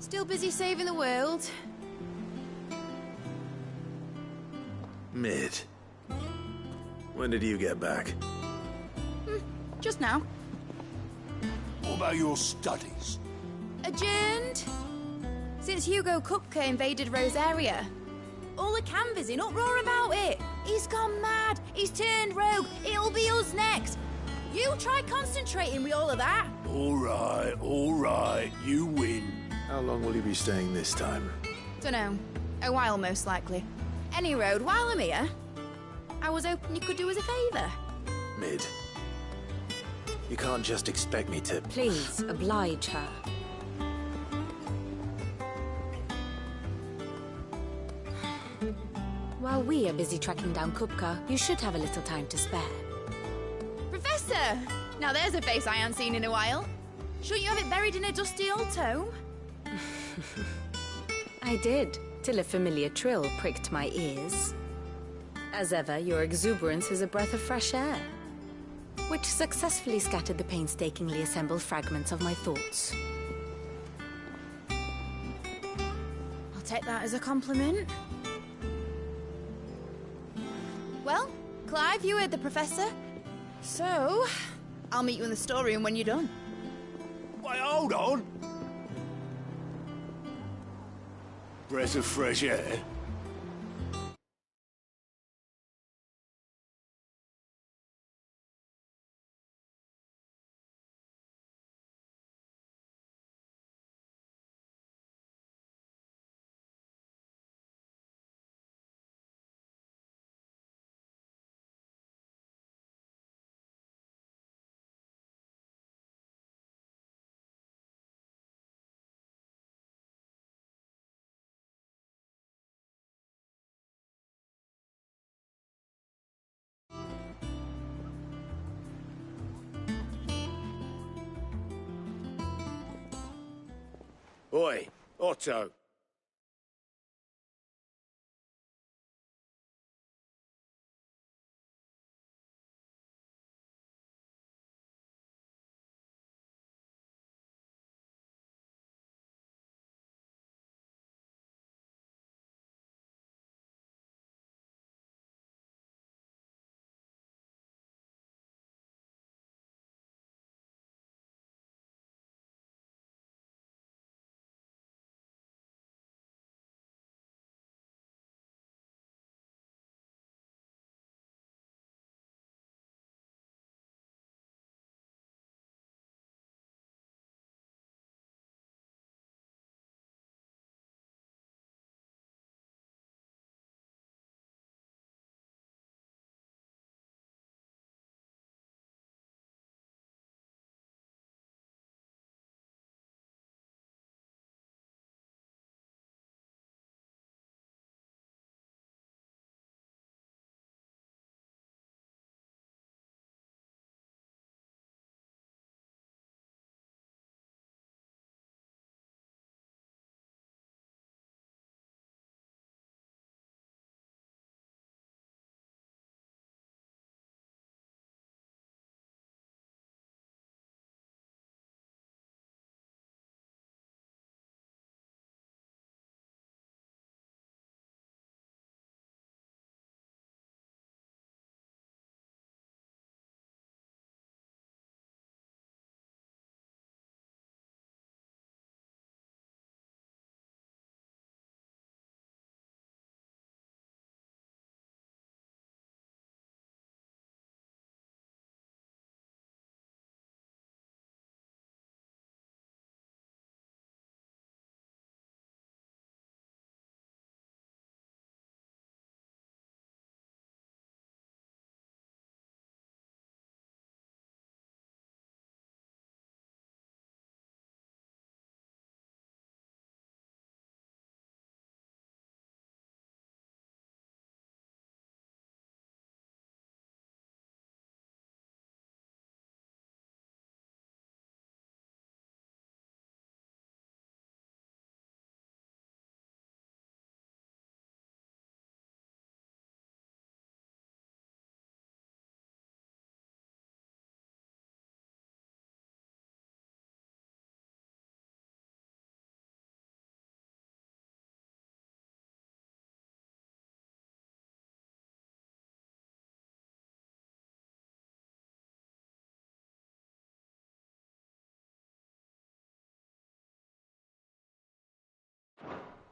Still busy saving the world. Mid. When did you get back? Just now. What about your studies? Adjourned. Since Hugo Kupka invaded Rosaria. All the canvassing, uproar about it. He's gone mad. He's turned rogue. It'll be us next. You try concentrating with all of that. All right, you win. How long will you be staying this time? Dunno. A while, most likely. Any road, while I'm here, I was hoping you could do us a favour. Mid. You can't just expect me to... Please, oblige her. While we are busy tracking down Kupka, you should have a little time to spare. Professor! Now there's a face I haven't seen in a while. Shouldn't you have it buried in a dusty old tome? I did, till a familiar trill pricked my ears. As ever, your exuberance is a breath of fresh air, which successfully scattered the painstakingly assembled fragments of my thoughts. I'll take that as a compliment. Well, Clive, you heard the Professor. So, I'll meet you in the storeroom when you're done. Wait, hold on. Breath of fresh air. Oi, Otto.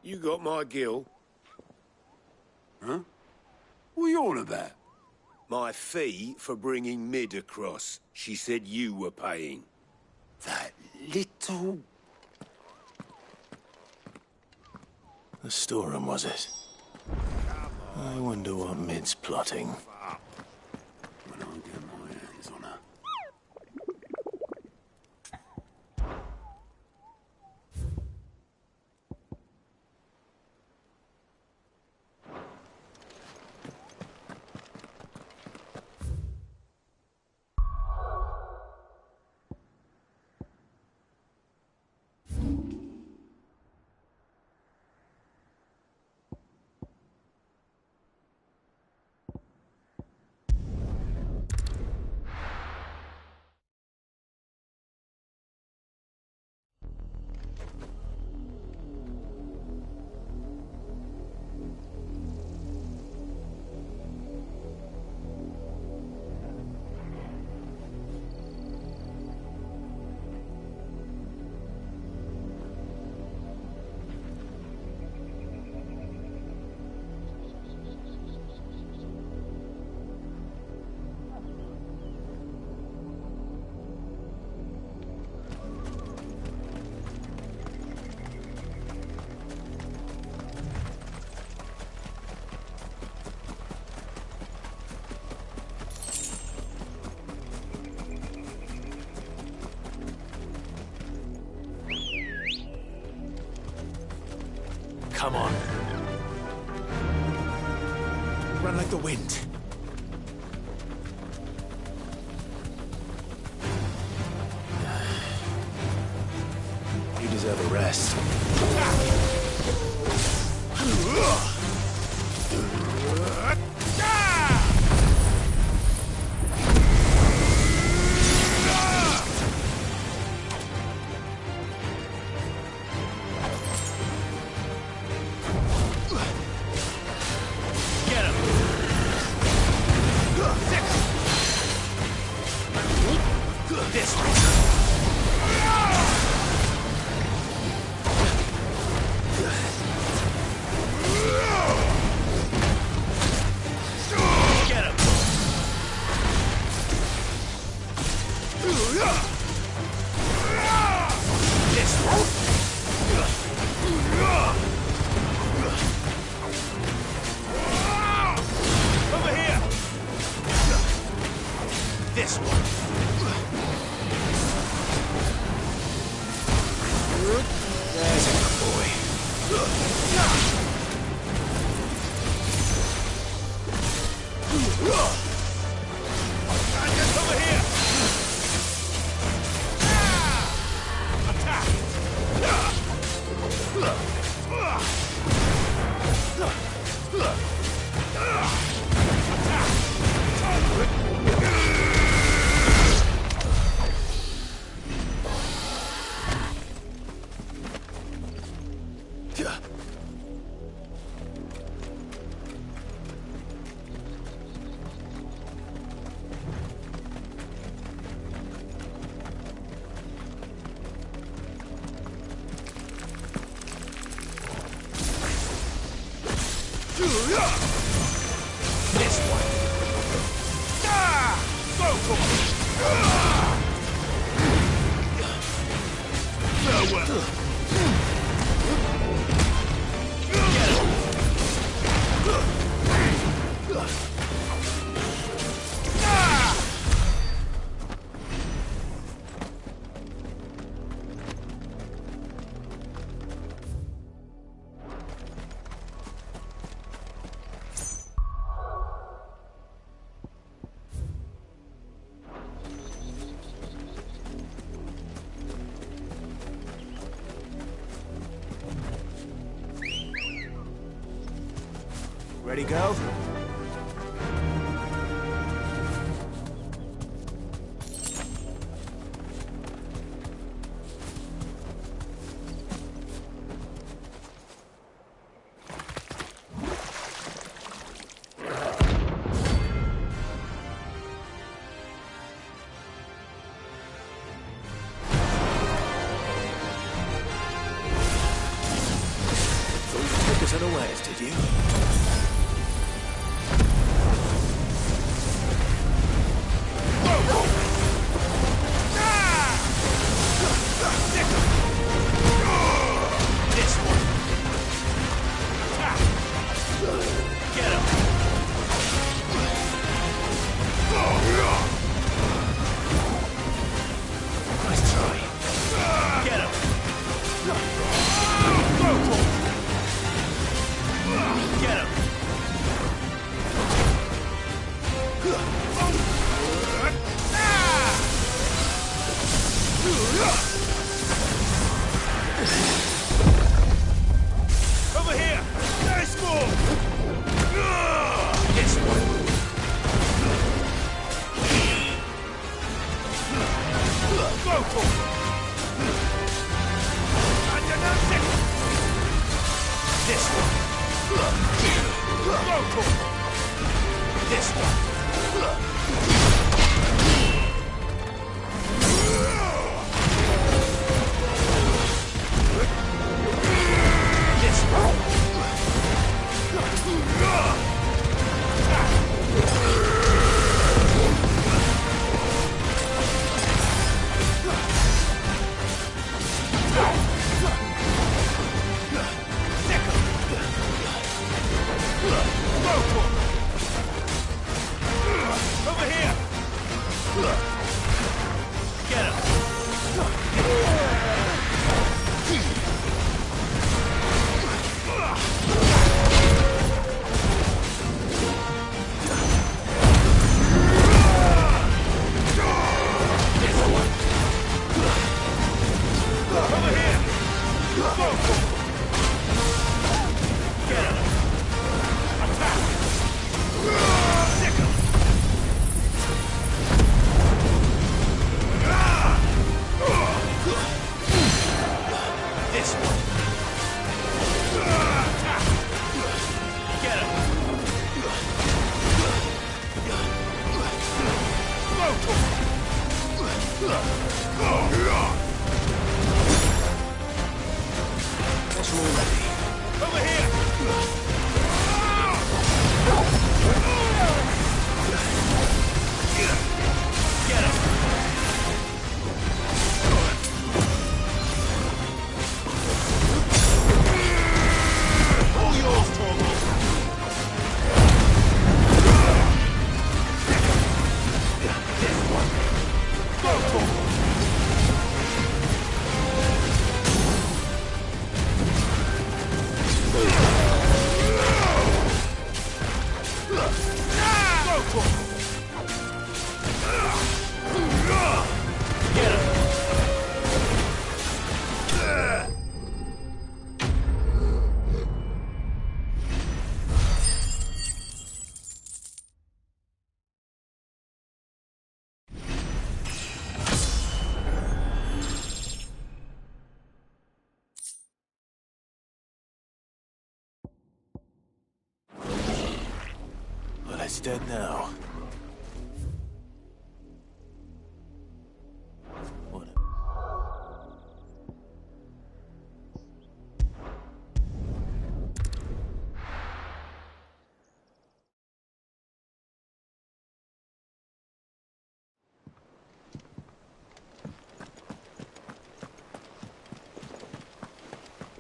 You got my gill. Huh? What are you on about? My fee for bringing Mid across. She said you were paying. That little... The storeroom, was it? I wonder what Mid's plotting. When I get my hands on her. Come on. Run like the wind. You deserve a rest. This one. There's a good boy. Get over here! Attack! This one. Go for farewell. Ready, go? Over here! There's more! This one! Go for it! And announce it! This one! Go for it! This one! This one! Over here! Get him! Over here! Go! Get him! Attack! Sick him! This one! Attack! Get him! Go for it! What's wrong with me? Over here! Get him! All yours, Torgal! This one! Go, Torgal! Well, it's dead now. What?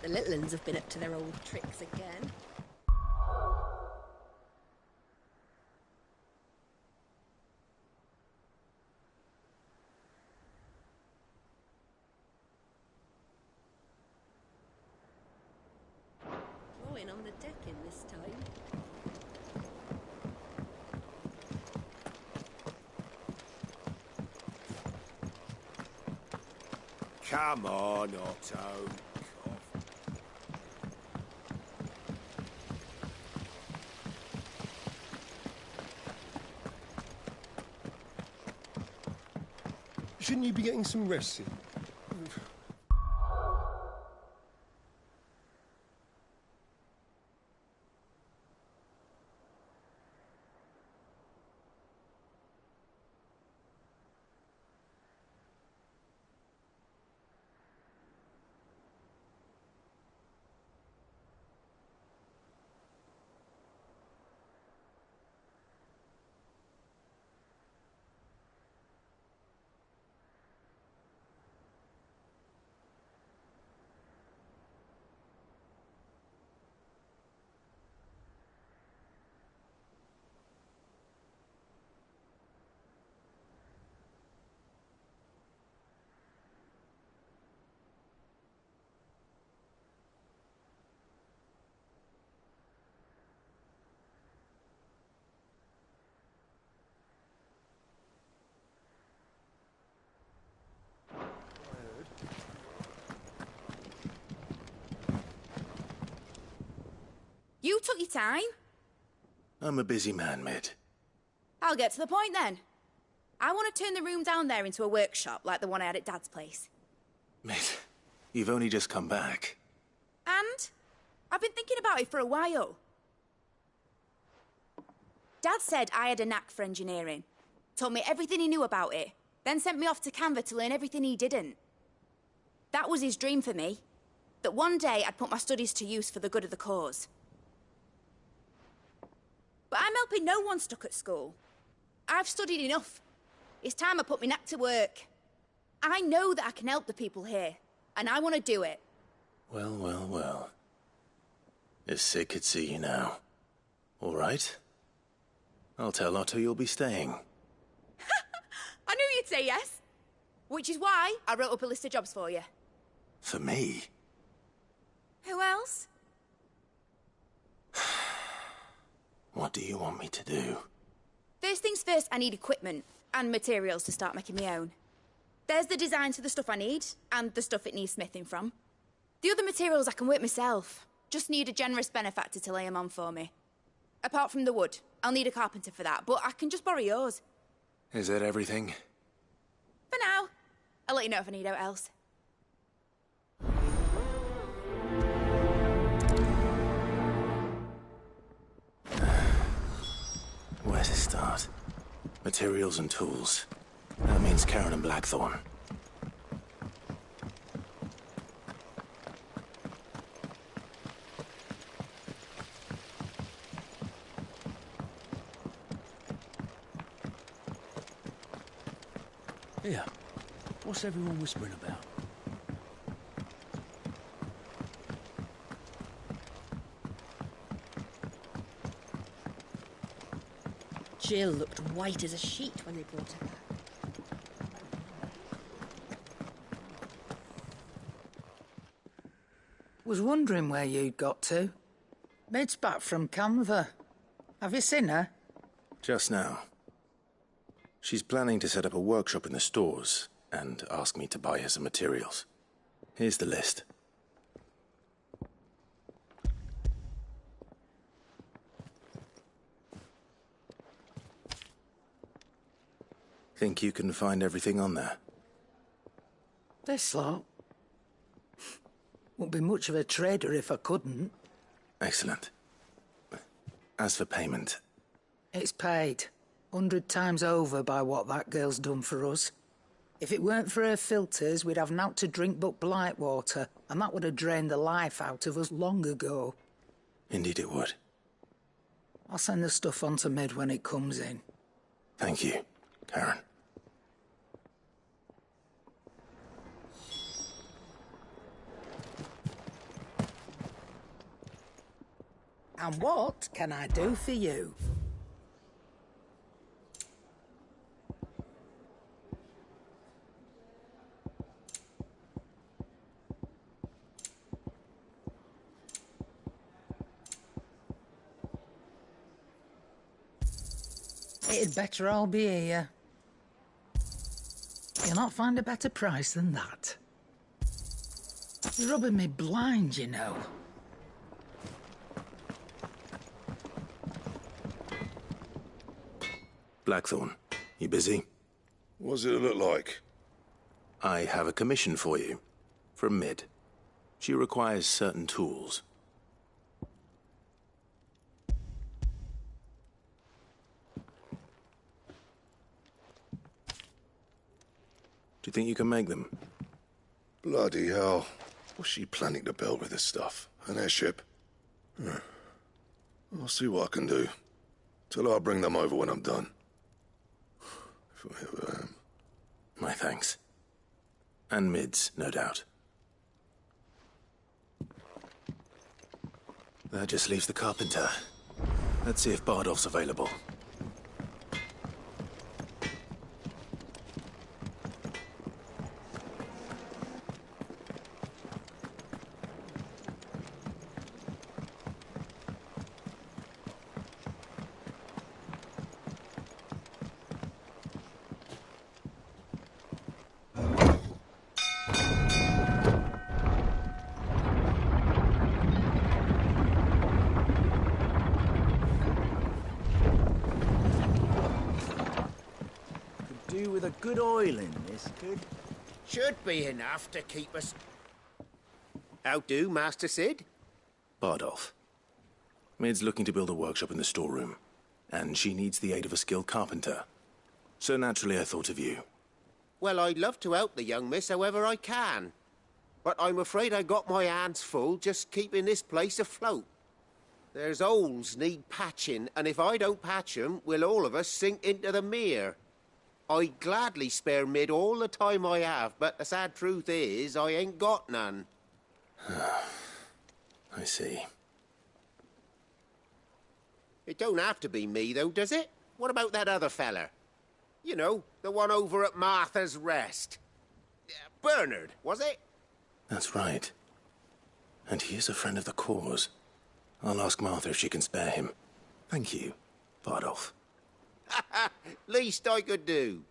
The little uns have been up to their old tricks again. Drawing on the decking this time. Come on, Otto. Shouldn't you be getting some rest soon? You took your time. I'm a busy man, Mid. I'll get to the point then. I want to turn the room down there into a workshop like the one I had at Dad's place. Mid, you've only just come back. And I've been thinking about it for a while. Dad said I had a knack for engineering. Told me everything he knew about it. Then sent me off to Canva to learn everything he didn't. That was his dream for me. That one day I'd put my studies to use for the good of the cause. But I'm helping no one stuck at school. I've studied enough. It's time I put my knack to work. I know that I can help the people here, and I want to do it. Well, well, well. If Sid could see you now. All right? I'll tell Otto you'll be staying. I knew you'd say yes. Which is why I wrote up a list of jobs for you. For me? Who else? What do you want me to do? First things first, I need equipment and materials to start making my own. There's the designs for the stuff I need, and the stuff it needs smithing from. The other materials I can work myself. Just need a generous benefactor to lay them on for me. Apart from the wood, I'll need a carpenter for that, but I can just borrow yours. Is that everything? For now. I'll let you know if I need out else. Where to start? Materials and tools. That means Karen and Blackthorn. Here. What's everyone whispering about? Jill looked white as a sheet when they brought her back. Was wondering where you'd got to. Mid's back from Canva. Have you seen her? Just now. She's planning to set up a workshop in the stores and ask me to buy her some materials. Here's the list. Think you can find everything on there? This lot. Wouldn't be much of a trader if I couldn't. Excellent. As for payment... It's paid. 100 times over by what that girl's done for us. If it weren't for her filters, we'd have naught to drink but blight water, and that would have drained the life out of us long ago. Indeed it would. I'll send the stuff on to Mid when it comes in. Thank you, Karen. And what can I do for you? It'd better all be here. You'll not find a better price than that. You're rubbing me blind, you know. Blackthorn, you busy? What does it look like? I have a commission for you. From Mid. She requires certain tools. Do you think you can make them? Bloody hell. What's she planning to build with this stuff? An airship? I'll see what I can do. Tell her I'll bring them over when I'm done. If I ever am. My thanks. And Mid's, no doubt. That just leaves the carpenter. Let's see if Bardolph's available. you with a good oiling, this could. Should be enough to keep us... How do, Master Sid? Bardolph. Mid's looking to build a workshop in the storeroom, and she needs the aid of a skilled carpenter. So naturally I thought of you. Well, I'd love to help the young miss however I can. But I'm afraid I got my hands full just keeping this place afloat. There's holes need patching, and if I don't patch 'em, we'll all of us sink into the mere. I'd gladly spare Mid all the time I have, but the sad truth is, I ain't got none. I see. It don't have to be me, though, does it? What about that other feller? You know, the one over at Martha's Rest. Bernard, was it? That's right. And he is a friend of the cause. I'll ask Martha if she can spare him. Thank you, Bardolph. Least I could do.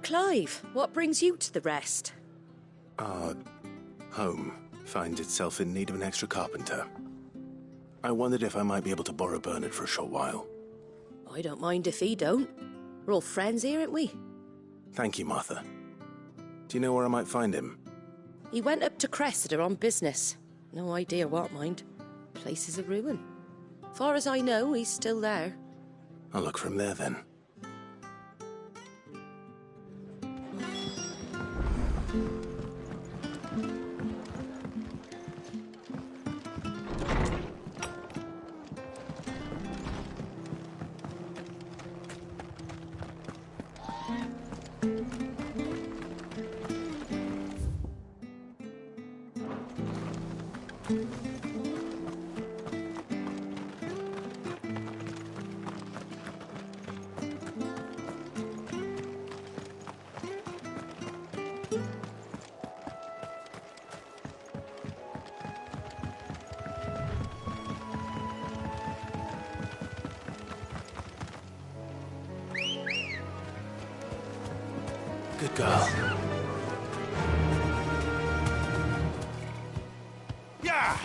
Clive, what brings you to the Rest? Our home finds itself in need of an extra carpenter. I wondered if I might be able to borrow Bernard for a short while. I don't mind if he don't. We're all friends here, aren't we? Thank you, Martha. Do you know where I might find him? He went up to Cressida on business. No idea what, mind. Place is a ruin. Far as I know, he's still there. I'll look for him there, then. Good girl. Yeah!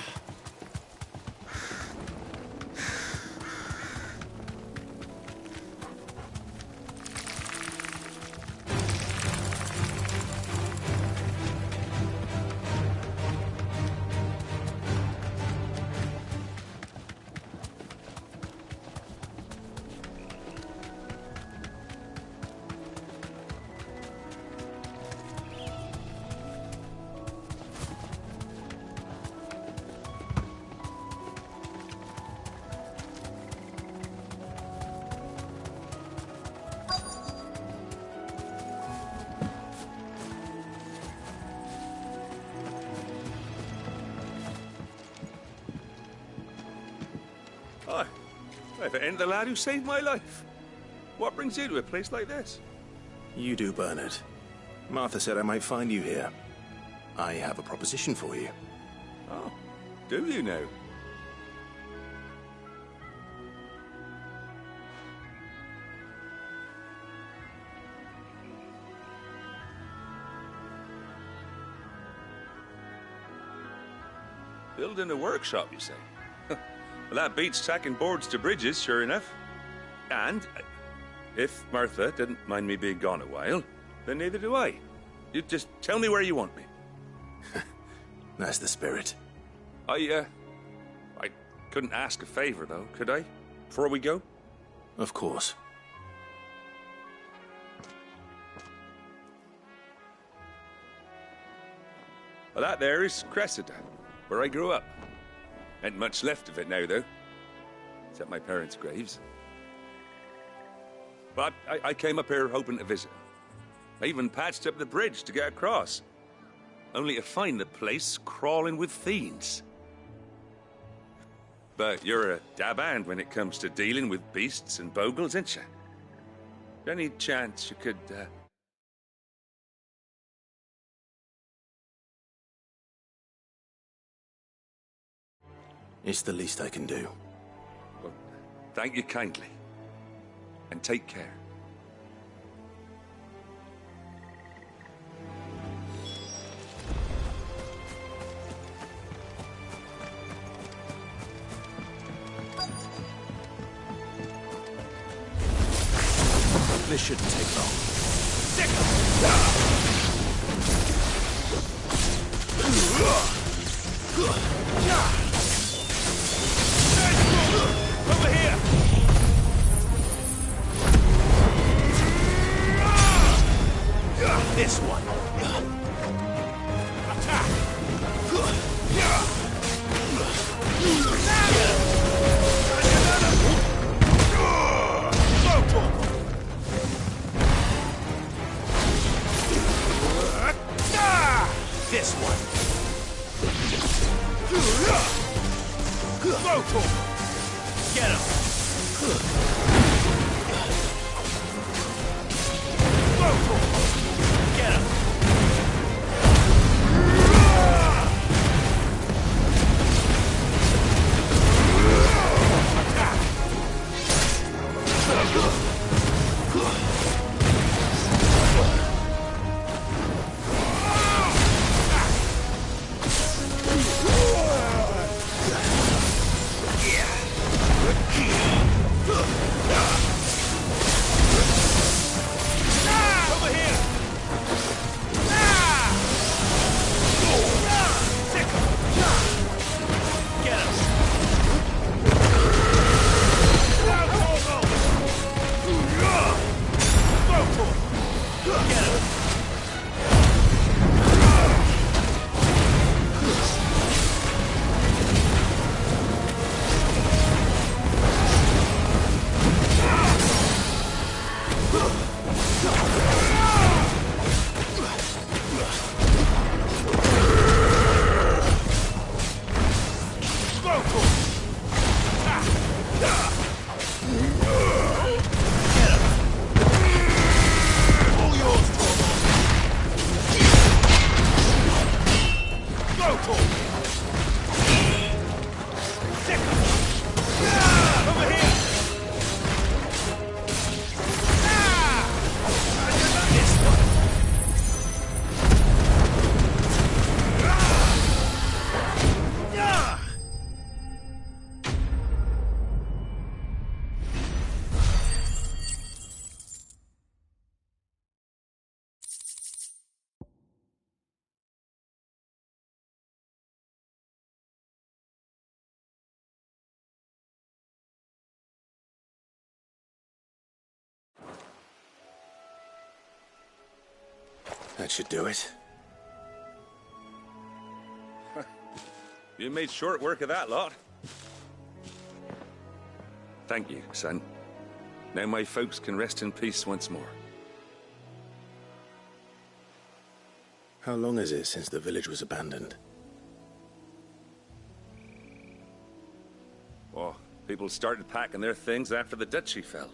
Hi. If it ain't the lad who saved my life. What brings you to a place like this? You do, Bernard. Martha said I might find you here. I have a proposition for you. Oh, do you now? Building a workshop, you say? Well, that beats tacking boards to bridges, sure enough. And if Martha didn't mind me being gone a while, then neither do I. You just tell me where you want me. That's the spirit. I couldn't ask a favor, though, could I? Before we go? Of course. Well, that there is Cressida, where I grew up. Ain't much left of it now, though. Except my parents' graves. But I came up here hoping to visit. I even patched up the bridge to get across. Only to find the place crawling with fiends. But you're a dab hand when it comes to dealing with beasts and bogles, ain't you? Any chance you could, It's the least I can do. Well, thank you kindly. And take care. This shouldn't take long. Over here! This one. Attack! This one. Get him! Get him! That should do it. You made short work of that lot. Thank you, son. Now my folks can rest in peace once more. How long is it since the village was abandoned? Oh, people started packing their things after the duchy fell.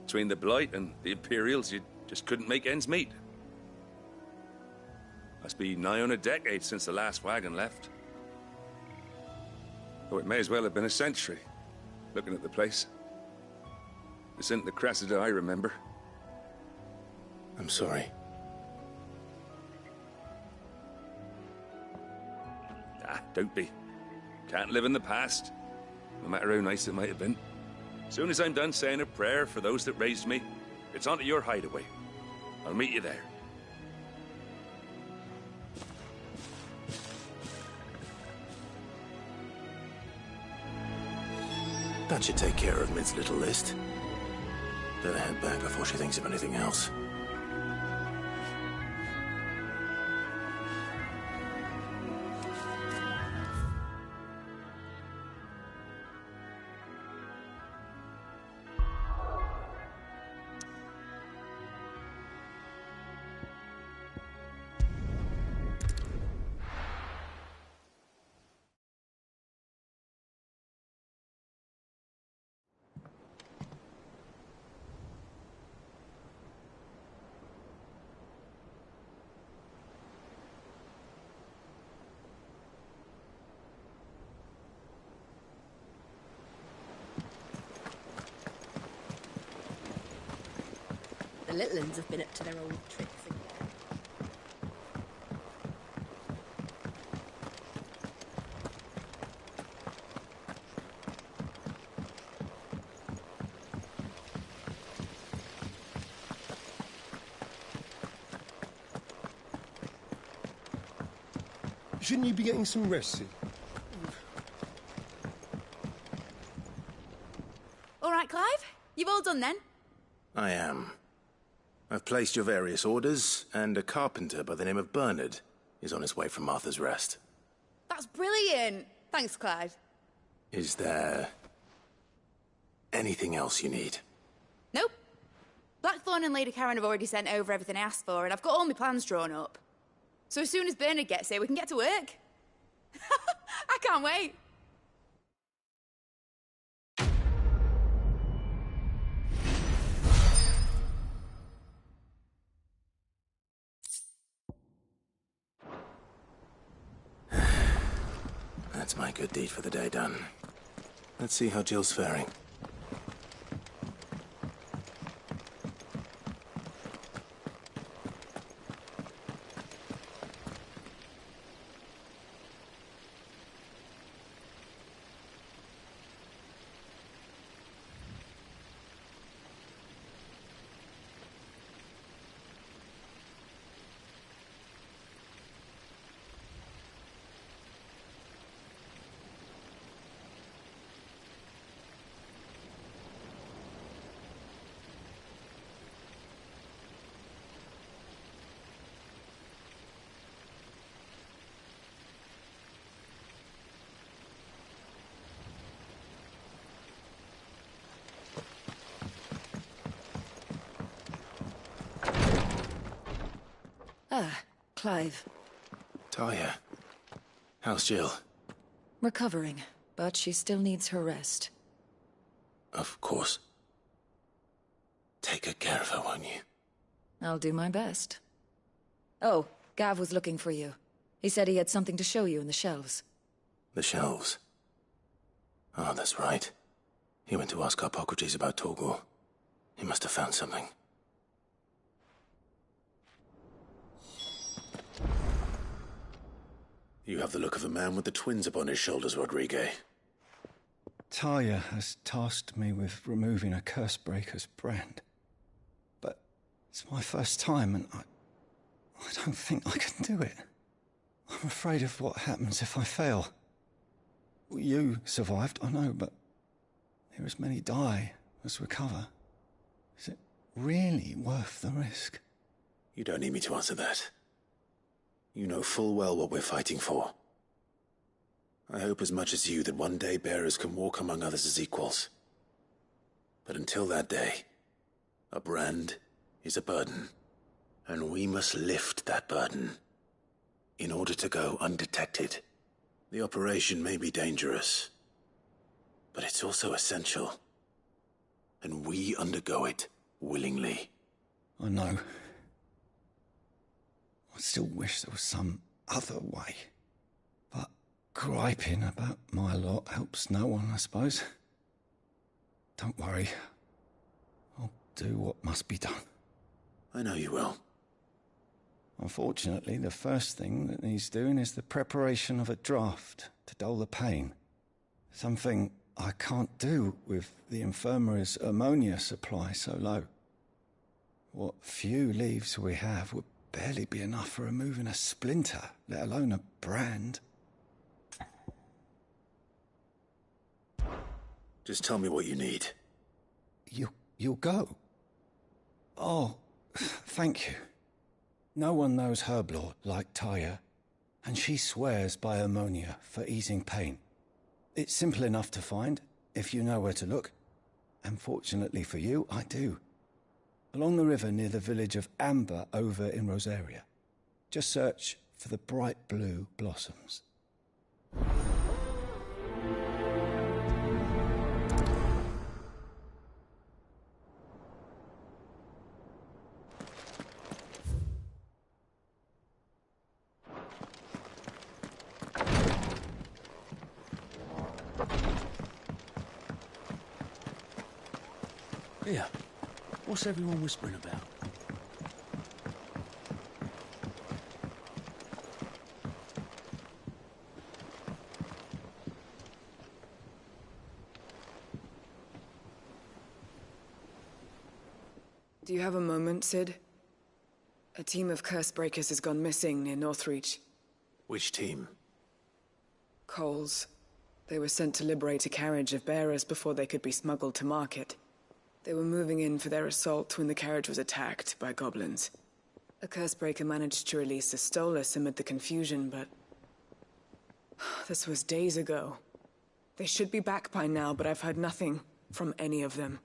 Between the Blight and the Imperials, you just couldn't make ends meet. Must be nigh on a decade since the last wagon left. Though it may as well have been a century, looking at the place. This isn't the Cressida I remember. I'm sorry. Ah, don't be. Can't live in the past, no matter how nice it might have been. Soon as I'm done saying a prayer for those that raised me, it's on to your hideaway. I'll meet you there. That should take care of Mid's little list. Better head back before she thinks of anything else. The little uns have been up to their old tricks again. Shouldn't you be getting some rest, Sid? All right, Clive? You've all done then? I am. I've placed your various orders, and a carpenter by the name of Bernard is on his way from Martha's Rest. That's brilliant. Thanks, Clive. Is there anything else you need? Nope. Blackthorn and Lady Karen have already sent over everything I asked for, and I've got all my plans drawn up. So as soon as Bernard gets here, we can get to work. I can't wait. That's my good deed for the day done. Let's see how Jill's faring. Ah, Clive. Talia, how's Jill? Recovering, but she still needs her rest. Of course. Take good care of her, won't you? I'll do my best. Oh, Gav was looking for you. He said he had something to show you in the shelves. The shelves? Oh, that's right. He went to ask Harpocrates about Torgor. He must have found something. You have the look of a man with the twins upon his shoulders, Rodrigue. Talia has tasked me with removing a Cursebreaker's brand. But it's my first time, and I don't think I can do it. I'm afraid of what happens if I fail. You survived, I know, but there as many die as recover. Is it really worth the risk? You don't need me to answer that. You know full well what we're fighting for. I hope as much as you that one day bearers can walk among others as equals. But until that day, a brand is a burden, and we must lift that burden in order to go undetected. The operation may be dangerous, but it's also essential, and we undergo it willingly. I know. I still wish there was some other way. But griping about my lot helps no one, I suppose. Don't worry. I'll do what must be done. I know you will. Unfortunately, the first thing that needs doing is the preparation of a draft to dull the pain. Something I can't do with the infirmary's ammonia supply so low. What few leaves we have would barely be enough for removing a splinter, let alone a brand. Just tell me what you need. You'll go? Oh, thank you. No one knows Herblore like Taya, and she swears by ammonia for easing pain. It's simple enough to find, if you know where to look. And fortunately for you, I do. Along the river near the village of Amber over in Rosaria. Just search for the bright blue blossoms. Here, what's everyone whispering about? Do you have a moment, Sid? A team of Cursebreakers has gone missing near Northreach. Which team? Coles. They were sent to liberate a carriage of bearers before they could be smuggled to market. They were moving in for their assault when the carriage was attacked by goblins. A Cursebreaker managed to release a Stolas amid the confusion, but... this was days ago. They should be back by now, but I've heard nothing from any of them.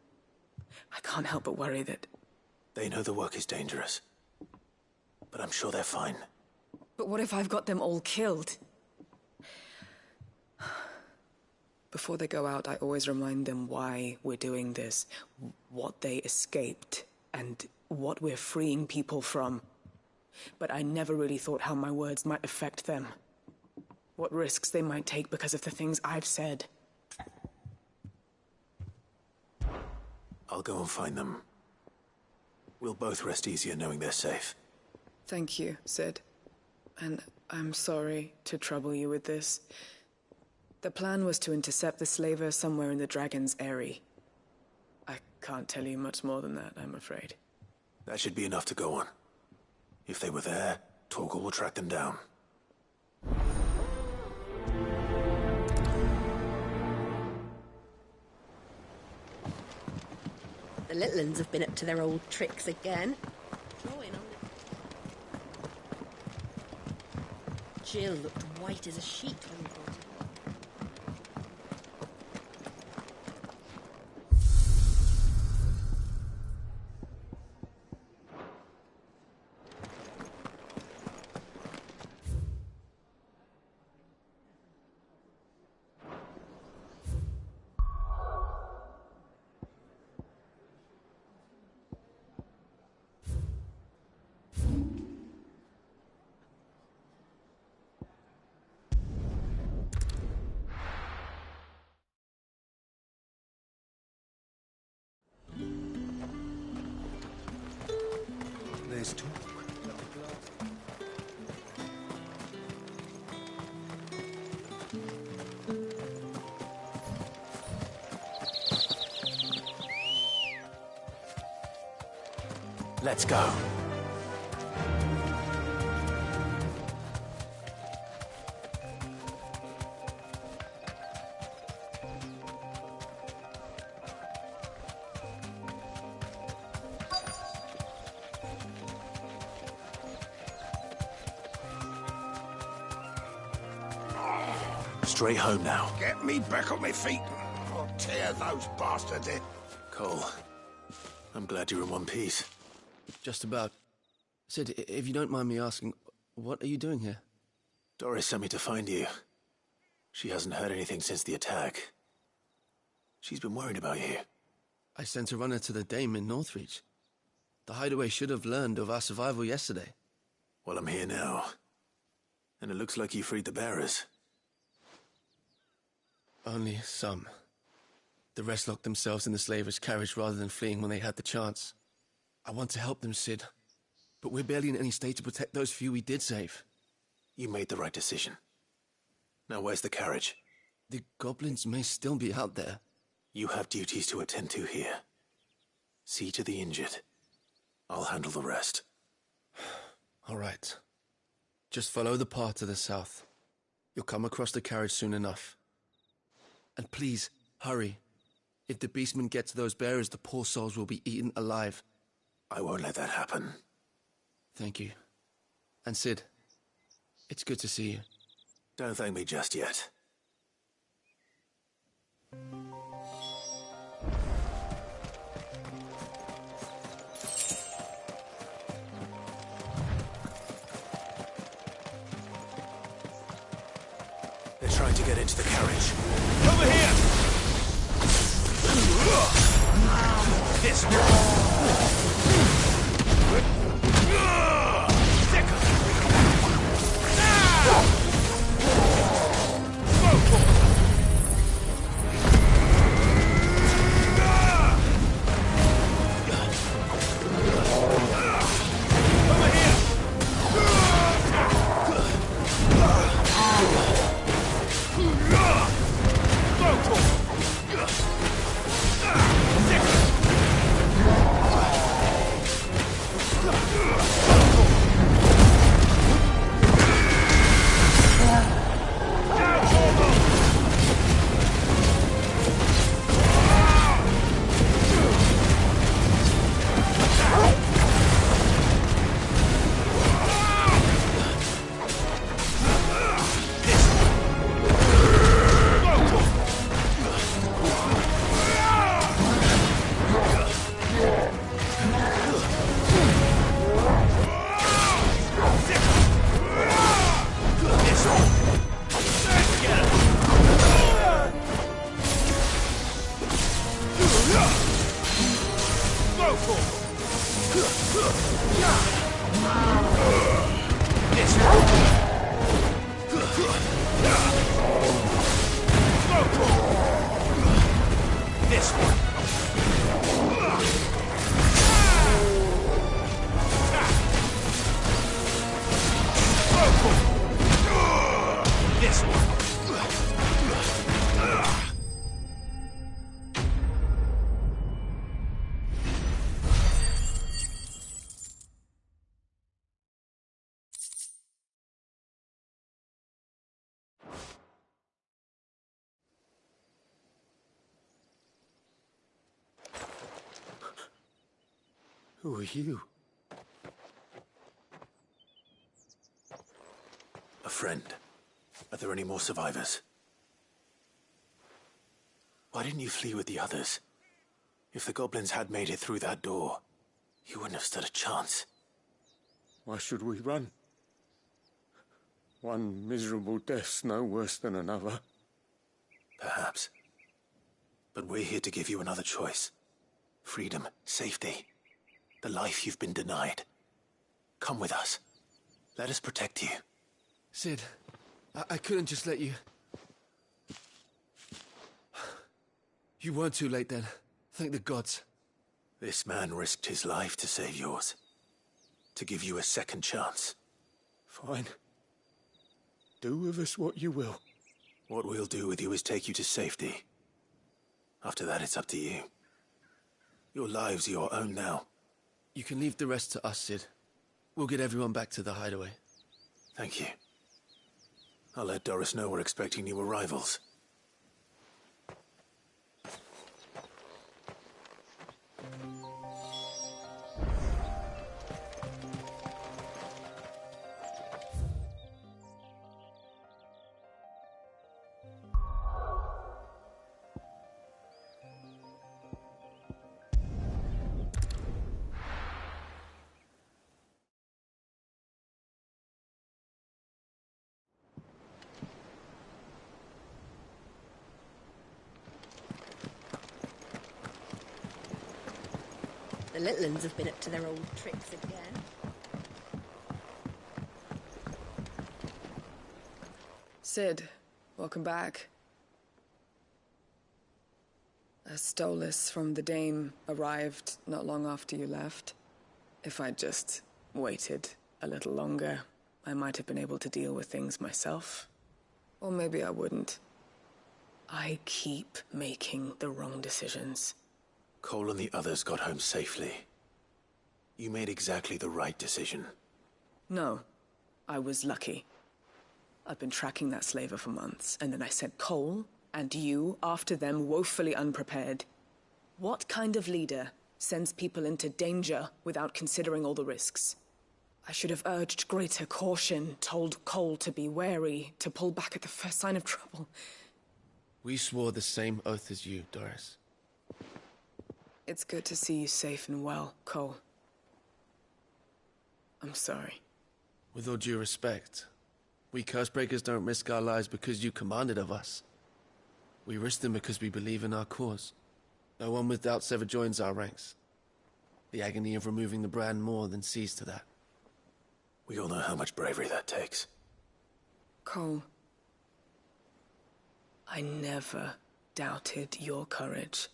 I can't help but worry that... They know the work is dangerous. But I'm sure they're fine. But what if I've got them all killed? Before they go out, I always remind them why we're doing this, what they escaped, and what we're freeing people from. But I never really thought how my words might affect them. What risks they might take because of the things I've said. I'll go and find them. We'll both rest easier knowing they're safe. Thank you, Sid. And I'm sorry to trouble you with this. The plan was to intercept the slaver somewhere in the Dragon's Eyrie. I can't tell you much more than that, I'm afraid. That should be enough to go on. If they were there, Torgal will track them down. The little uns have been up to their old tricks again. Jill looked white as a sheet when we brought her. There's talk. Let's go. Straight home now. Get me back on my feet. I'll tear those bastards in. Cole, I'm glad you're in one piece. Just about. Sid, if you don't mind me asking, what are you doing here? Doris sent me to find you. She hasn't heard anything since the attack. She's been worried about you. I sent a runner to the Dame in Northreach. The Hideaway should have learned of our survival yesterday. Well, I'm here now. And it looks like you freed the bearers. Only some. The rest locked themselves in the slaver's carriage rather than fleeing when they had the chance. I want to help them, Sid. But we're barely in any state to protect those few we did save. You made the right decision. Now where's the carriage? The goblins may still be out there. You have duties to attend to here. See to the injured. I'll handle the rest. All right. Just follow the path to the south. You'll come across the carriage soon enough. And please, hurry. If the beastmen get to those bearers, the poor souls will be eaten alive. I won't let that happen. Thank you. And Cid, it's good to see you. Don't thank me just yet. They're trying to get into the carriage. Over here! This Who are you? A friend. Are there any more survivors? Why didn't you flee with the others? If the goblins had made it through that door, you wouldn't have stood a chance. Why should we run? One miserable death's no worse than another. Perhaps. But we're here to give you another choice. Freedom, safety, the life you've been denied. Come with us. Let us protect you. Cid, I couldn't just let you... You weren't too late then. Thank the gods. This man risked his life to save yours. To give you a second chance. Fine. Do with us what you will. What we'll do with you is take you to safety. After that, it's up to you. Your lives are your own now. You can leave the rest to us, Cid. We'll get everyone back to the hideaway. Thank you. I'll let Doris know we're expecting new arrivals. The little uns have been up to their old tricks again. Cid, welcome back. A Stolas from the Dame arrived not long after you left. If I'd just waited a little longer, I might have been able to deal with things myself. Or maybe I wouldn't. I keep making the wrong decisions. Cole and the others got home safely. You made exactly the right decision. No, I was lucky. I've been tracking that slaver for months, and then I sent Cole and you after them woefully unprepared. What kind of leader sends people into danger without considering all the risks? I should have urged greater caution, told Cole to be wary, to pull back at the first sign of trouble. We swore the same oath as you, Doris. It's good to see you safe and well, Cole. I'm sorry. With all due respect, we Cursebreakers don't risk our lives because you commanded of us. We risk them because we believe in our cause. No one with doubts ever joins our ranks. The agony of removing the brand more than sees to that. We all know how much bravery that takes. Cole, I never doubted your courage.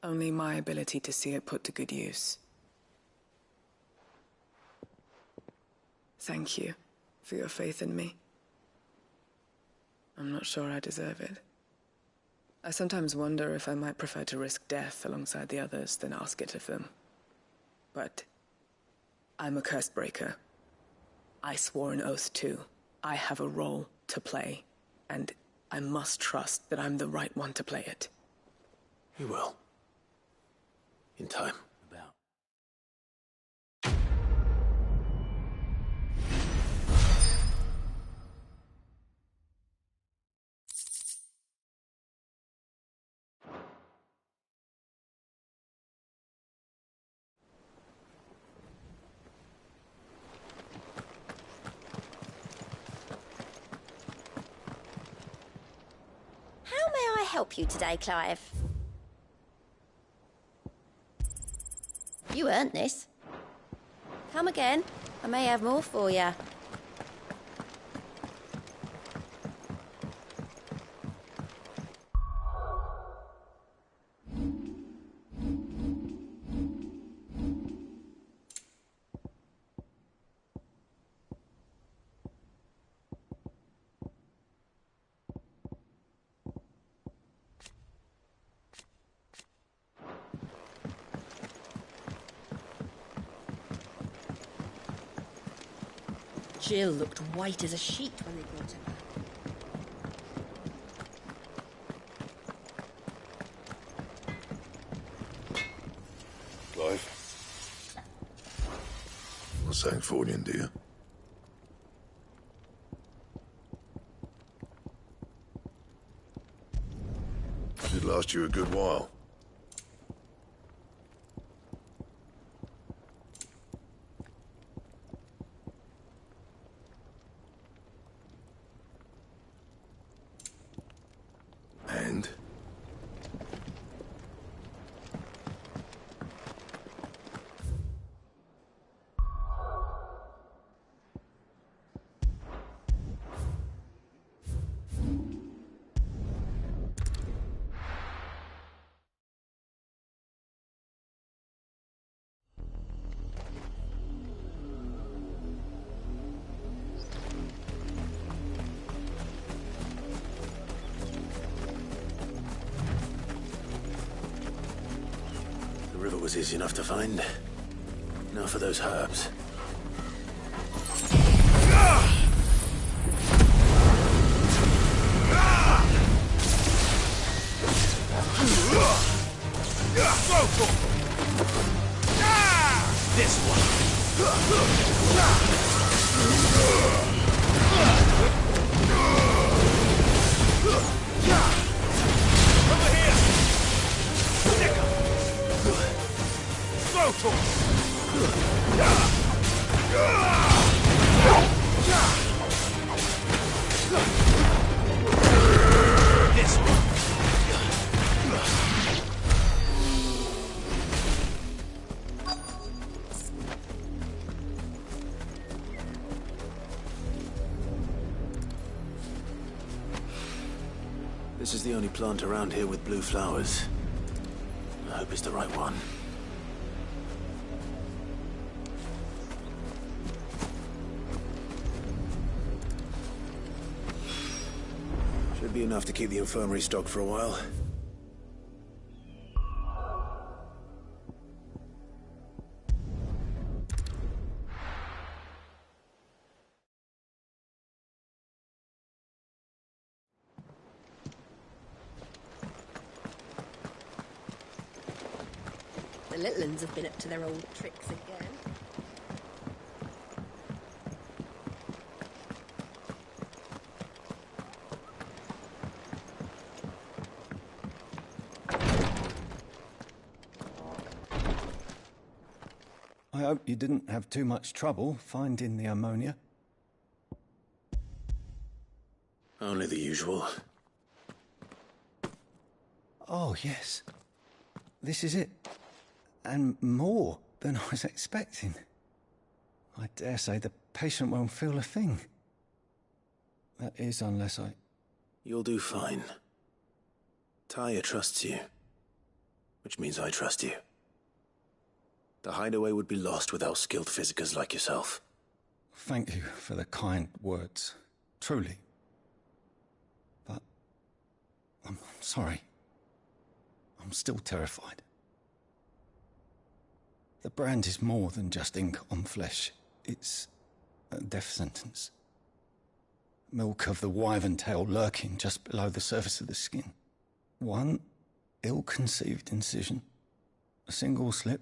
Only my ability to see it put to good use. Thank you for your faith in me. I'm not sure I deserve it. I sometimes wonder if I might prefer to risk death alongside the others than ask it of them. But I'm a Cursebreaker. I swore an oath too. I have a role to play, and I must trust that I'm the right one to play it. You will. In time. How may I help you today, Clive? You earned this. Come again. I may have more for you. Jill looked white as a sheet when they brought her back. Clive? Not saying Fornian, do you? Should last you a good while. And? The river was easy enough to find. Now for those herbs. This one. Over here. Stick 'em. Throw to 'em. This one. This is the only plant around here with blue flowers. I hope it's the right one. Should be enough to keep the infirmary stocked for a while. little uns have been up to their old tricks again. I hope you didn't have too much trouble finding the ammonia. Only the usual. Oh, yes. This is it. And more than I was expecting. I dare say the patient won't feel a thing. That is, unless I... You'll do fine. Talia trusts you. Which means I trust you. The hideaway would be lost without skilled physicers like yourself. Thank you for the kind words. Truly. But... I'm sorry. I'm still terrified. The brand is more than just ink on flesh. It's a death sentence. Milk of the wyvern tail lurking just below the surface of the skin. One ill-conceived incision, a single slip,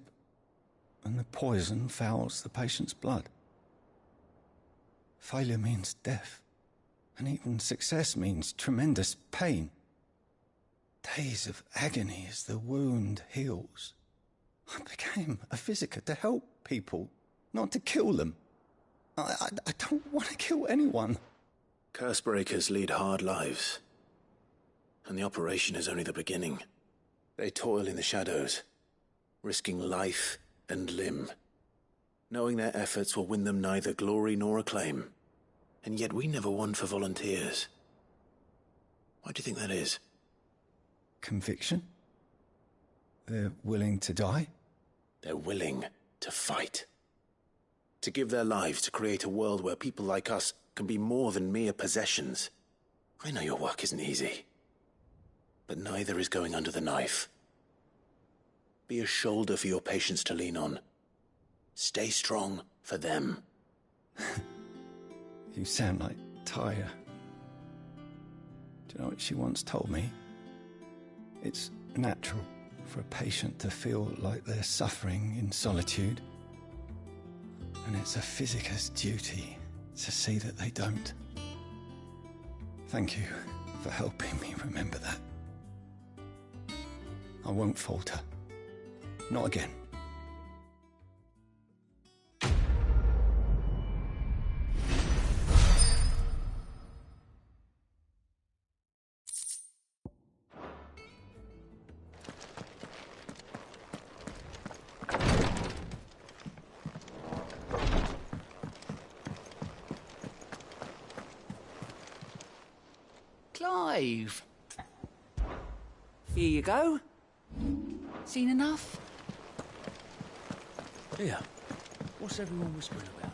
and the poison fouls the patient's blood. Failure means death, and even success means tremendous pain. Days of agony as the wound heals. I became a physiker to help people, not to kill them. I don't want to kill anyone. Cursebreakers lead hard lives. And the operation is only the beginning. They toil in the shadows, risking life and limb, knowing their efforts will win them neither glory nor acclaim. And yet we never won for volunteers. Why do you think that is? Conviction? They're willing to die? They're willing to fight. To give their lives to create a world where people like us can be more than mere possessions. I know your work isn't easy. But neither is going under the knife. Be a shoulder for your patients to lean on. Stay strong for them. You sound like Talia. Do you know what she once told me? It's natural for a patient to feel like they're suffering in solitude. And it's a physiker's duty to see that they don't. Thank you for helping me remember that. I won't falter. Not again. Clive. Here you go. Seen enough? Here. What's everyone whispering about?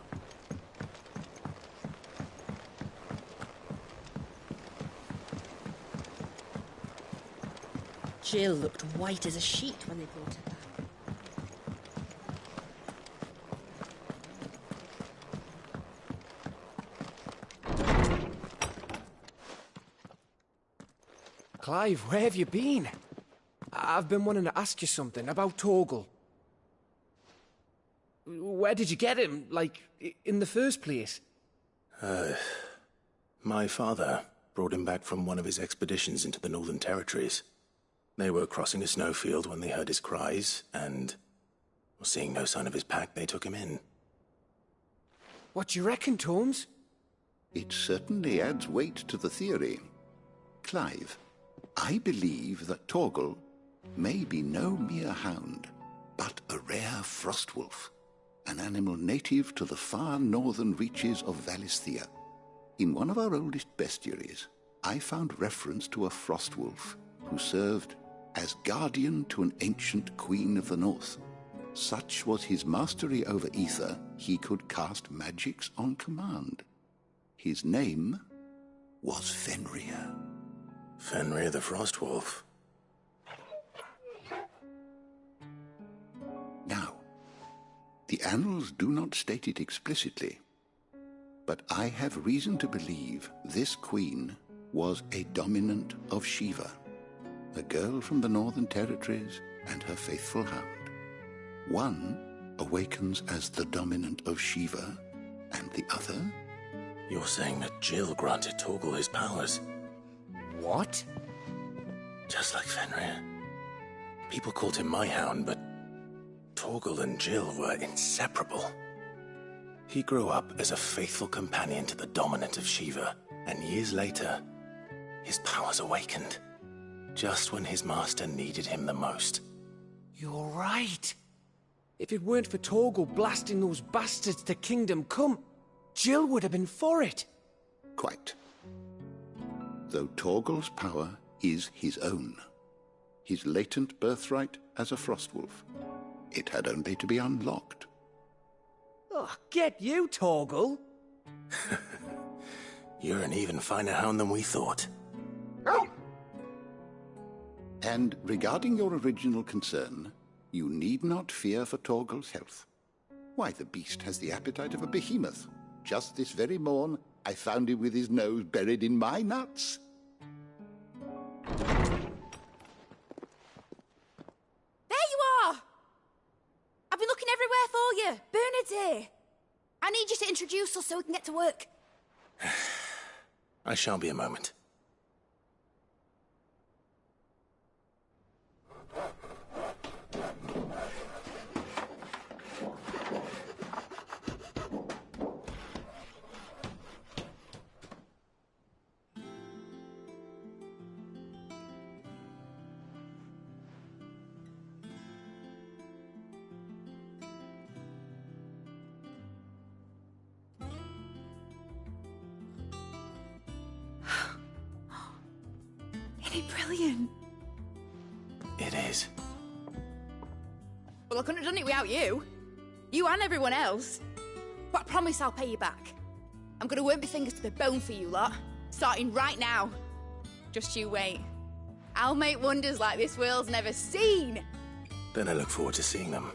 Jill looked white as a sheet when they brought her back. Clive, where have you been? I've been wanting to ask you something about Torgal. Where did you get him, like, in the first place? My father brought him back from one of his expeditions into the Northern Territories. They were crossing a snowfield when they heard his cries, and, seeing no sign of his pack, they took him in. What do you reckon, Torms? It certainly adds weight to the theory. Clive, I believe that Torgal may be no mere hound, but a rare frostwolf, an animal native to the far northern reaches of Valisthea. In one of our oldest bestiaries, I found reference to a frostwolf who served as guardian to an ancient queen of the north. Such was his mastery over ether, he could cast magics on command. His name was Fenrir. Fenrir the Frostwolf. Now, the annals do not state it explicitly, but I have reason to believe this queen was a dominant of Shiva, a girl from the Northern Territories and her faithful hound. One awakens as the dominant of Shiva, and the other? You're saying that Jill granted Torgal his powers? What? Just like Fenrir. People called him my hound, but Torgal and Jill were inseparable. He grew up as a faithful companion to the dominant of Shiva, and years later, his powers awakened, just when his master needed him the most. You're right. If it weren't for Torgal blasting those bastards to Kingdom Come, Jill would have been for it. Quite. Though Torgal's power is his own, his latent birthright as a Frostwolf. It had only to be unlocked. Oh, get you, Torgal! You're an even finer hound than we thought. And regarding your original concern, you need not fear for Torgal's health. Why, the beast has the appetite of a behemoth. Just this very morn, I found him with his nose buried in my nuts. There you are! I've been looking everywhere for you. Bernard's here. I need you to introduce us so we can get to work. I shan't be a moment. Isn't it brilliant? It is. Well, I couldn't have done it without you. You and everyone else. But I promise I'll pay you back. I'm gonna work my fingers to the bone for you lot, starting right now. Just you wait. I'll make wonders like this world's never seen. Then I look forward to seeing them.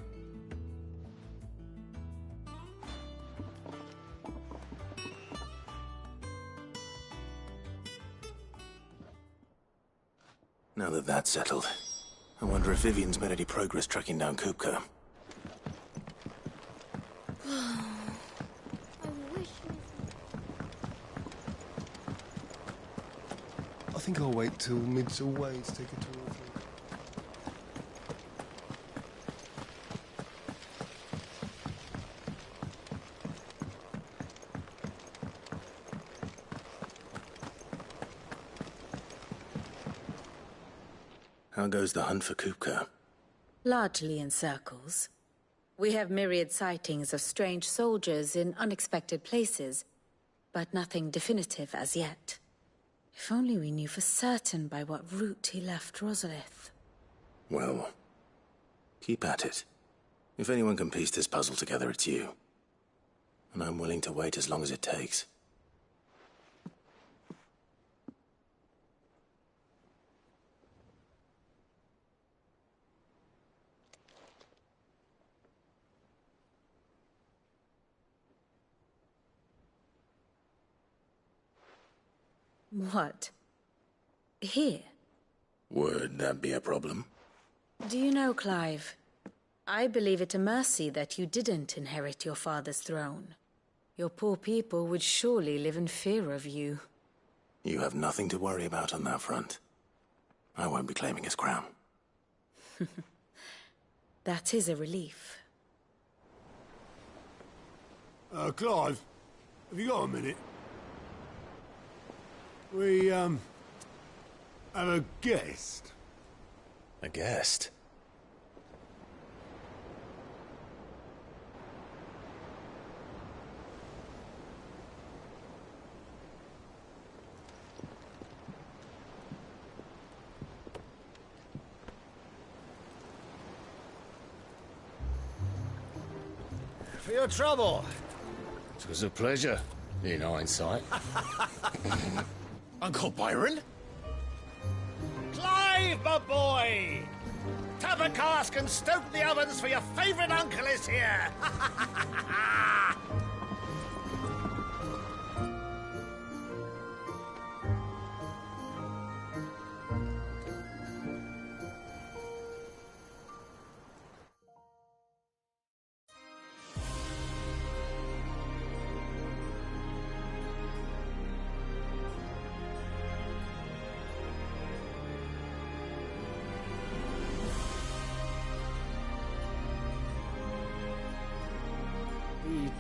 Now that that's settled, I wonder if Vivian's made any progress tracking down Kupka. I think I'll wait till mid's away to take a tour of it. How goes the hunt for Kupka? Largely in circles. We have myriad sightings of strange soldiers in unexpected places, but nothing definitive as yet. If only we knew for certain by what route he left Rosalith. Well, keep at it. If anyone can piece this puzzle together, it's you. And I'm willing to wait as long as it takes. What? Here? Would that be a problem? Do you know, Clive? I believe it a mercy that you didn't inherit your father's throne. Your poor people would surely live in fear of you. You have nothing to worry about on that front. I won't be claiming his crown. That is a relief. Clive, have you got a minute? We, have a guest. A guest? For your trouble. It was a pleasure, in hindsight. Uncle Byron? Clive, my boy! Tap a cask and stoke the ovens, for your favourite uncle is here!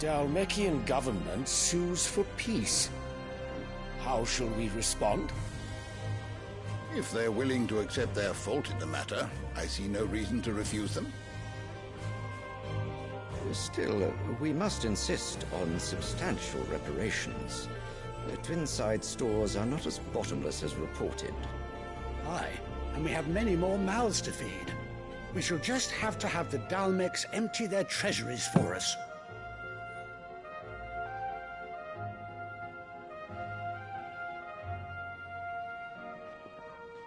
Dhalmekian government sues for peace. How shall we respond? If they're willing to accept their fault in the matter, I see no reason to refuse them. Still, we must insist on substantial reparations. The Twinside stores are not as bottomless as reported. Aye, and we have many more mouths to feed. We shall just have to have the Dhalmex empty their treasuries for us.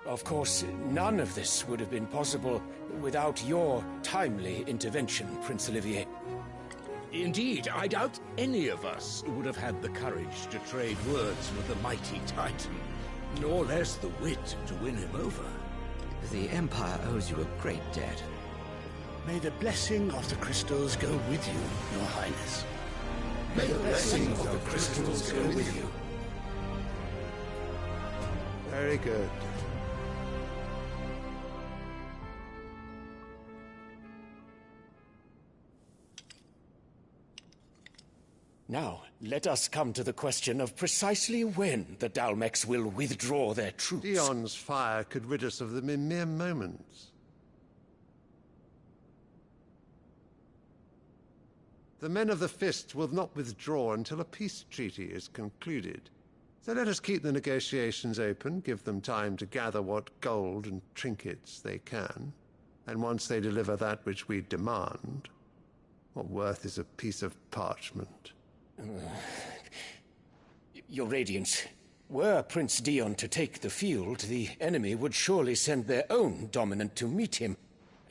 Of course, none of this would have been possible without your timely intervention, Prince Olivier. Indeed, I doubt any of us would have had the courage to trade words with the mighty Titan, nor less the wit to win him over. The Empire owes you a great debt. May the blessing of the crystals go with you, Your Highness. May the blessing of the crystals go with you. Very good. Now, let us come to the question of precisely when the Dhalmex will withdraw their troops. Dion's fire could rid us of them in mere moments. The men of the Fist will not withdraw until a peace treaty is concluded. So let us keep the negotiations open, give them time to gather what gold and trinkets they can, and once they deliver that which we demand, what worth is a piece of parchment? Your Radiance, were Prince Dion to take the field, the enemy would surely send their own dominant to meet him.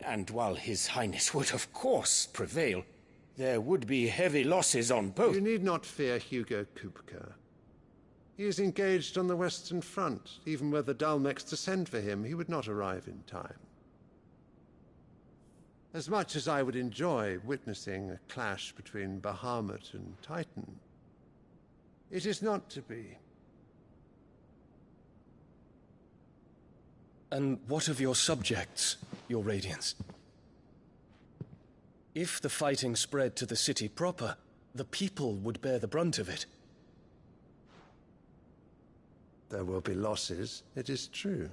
And while His Highness would of course prevail, there would be heavy losses on both. You need not fear Hugo Kupka. He is engaged on the Western Front. Even were the Dhalmex to send for him, he would not arrive in time. As much as I would enjoy witnessing a clash between Bahamut and Titan, it is not to be. And what of your subjects, Your Radiance? If the fighting spread to the city proper, the people would bear the brunt of it. There will be losses, it is true.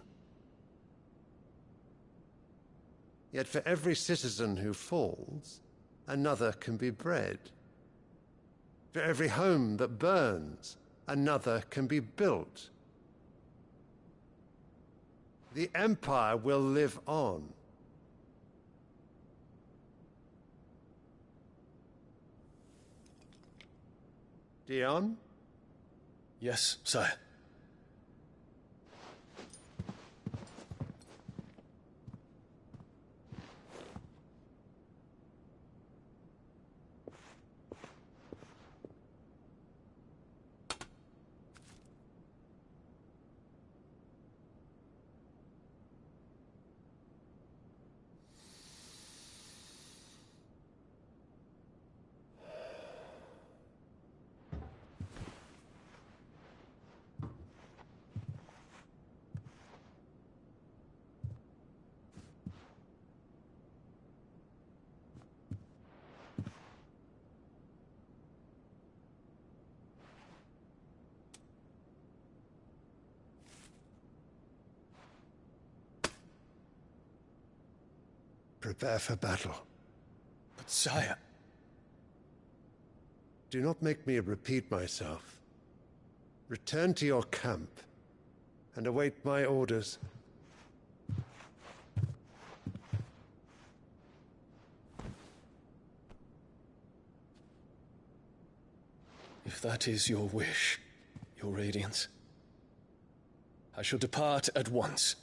Yet for every citizen who falls, another can be bred. For every home that burns, another can be built. The Empire will live on. Dion? Yes, sire. Prepare for battle. But sire... Do not make me repeat myself. Return to your camp and await my orders. If that is your wish, Your Radiance, I shall depart at once.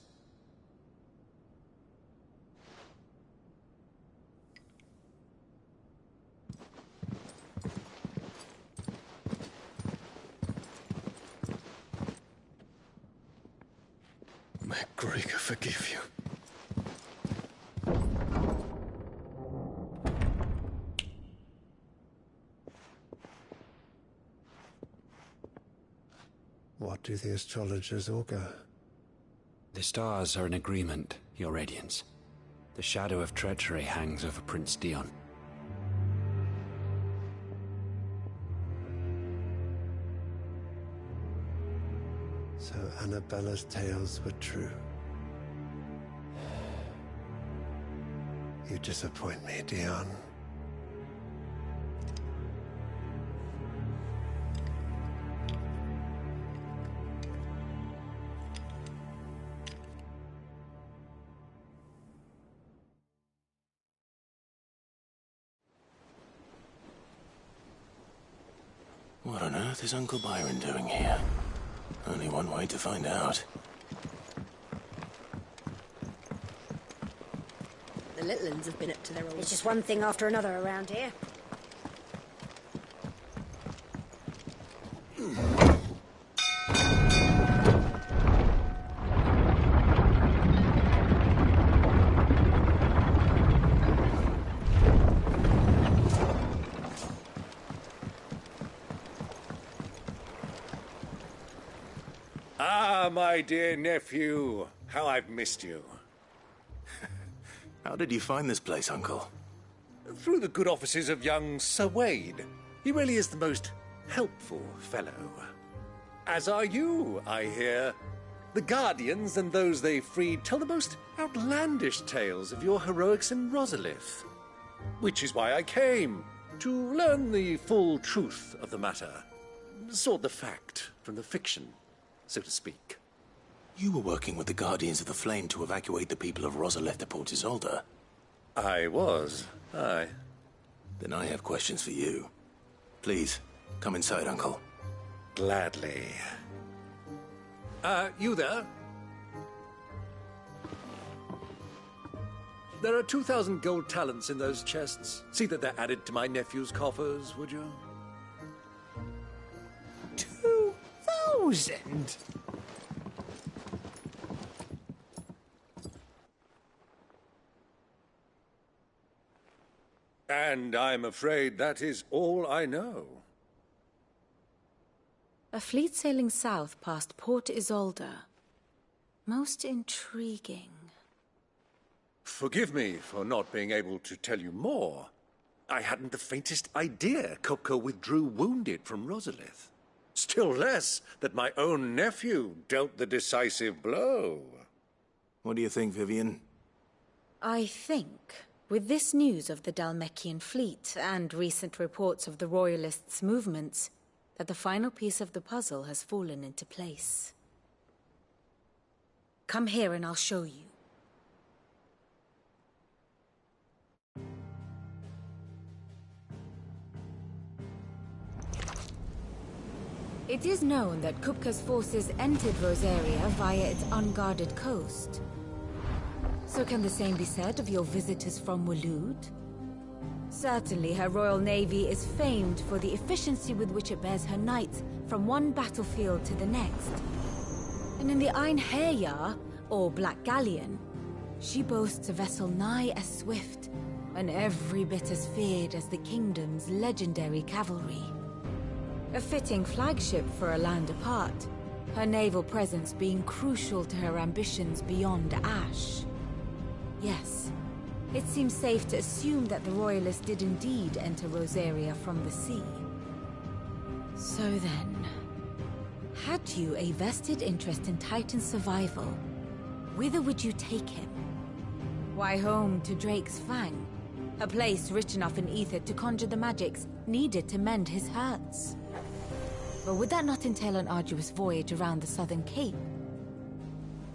May Gregor forgive you. What do the astrologers augur? The stars are in agreement, Your Radiance. The shadow of treachery hangs over Prince Dion. Annabella's tales were true. You disappoint me, Dion. What on earth is Uncle Byron doing here? Only one way to find out. The little uns have been up to their old... It's just one thing after another around here. Ah, my dear nephew. How I've missed you. How did you find this place, Uncle? Through the good offices of young Sir Wade. He really is the most helpful fellow. As are you, I hear. The Guardians and those they freed tell the most outlandish tales of your heroics in Rosalith. Which is why I came, to learn the full truth of the matter. Sort the fact from the fiction, so to speak. You were working with the Guardians of the Flame to evacuate the people of Rosalith to Port Isolde. I was, aye. Then I have questions for you. Please, come inside, Uncle. Gladly. You there? There are 2,000 gold talents in those chests. See that they're added to my nephew's coffers, would you? 2,000? And I'm afraid that is all I know. A fleet sailing south past Port Isolde. Most intriguing. Forgive me for not being able to tell you more. I hadn't the faintest idea Kupka withdrew wounded from Rosalith. Still less that my own nephew dealt the decisive blow. What do you think, Vivian? I think, with this news of the Dhalmekian fleet and recent reports of the Royalists' movements, that the final piece of the puzzle has fallen into place. Come here and I'll show you. It is known that Kupka's forces entered Rosaria via its unguarded coast. So can the same be said of your visitors from Waloed? Certainly her Royal Navy is famed for the efficiency with which it bears her knights from one battlefield to the next. And in the Einherjar, or Black Galleon, she boasts a vessel nigh as swift and every bit as feared as the kingdom's legendary cavalry. A fitting flagship for a land apart, her naval presence being crucial to her ambitions beyond Ash. Yes, it seems safe to assume that the Royalists did indeed enter Rosaria from the sea. So then, had you a vested interest in Titan's survival, whither would you take him? Why, home to Drake's Fang, a place rich enough in ether to conjure the magics needed to mend his hurts. But would that not entail an arduous voyage around the Southern Cape?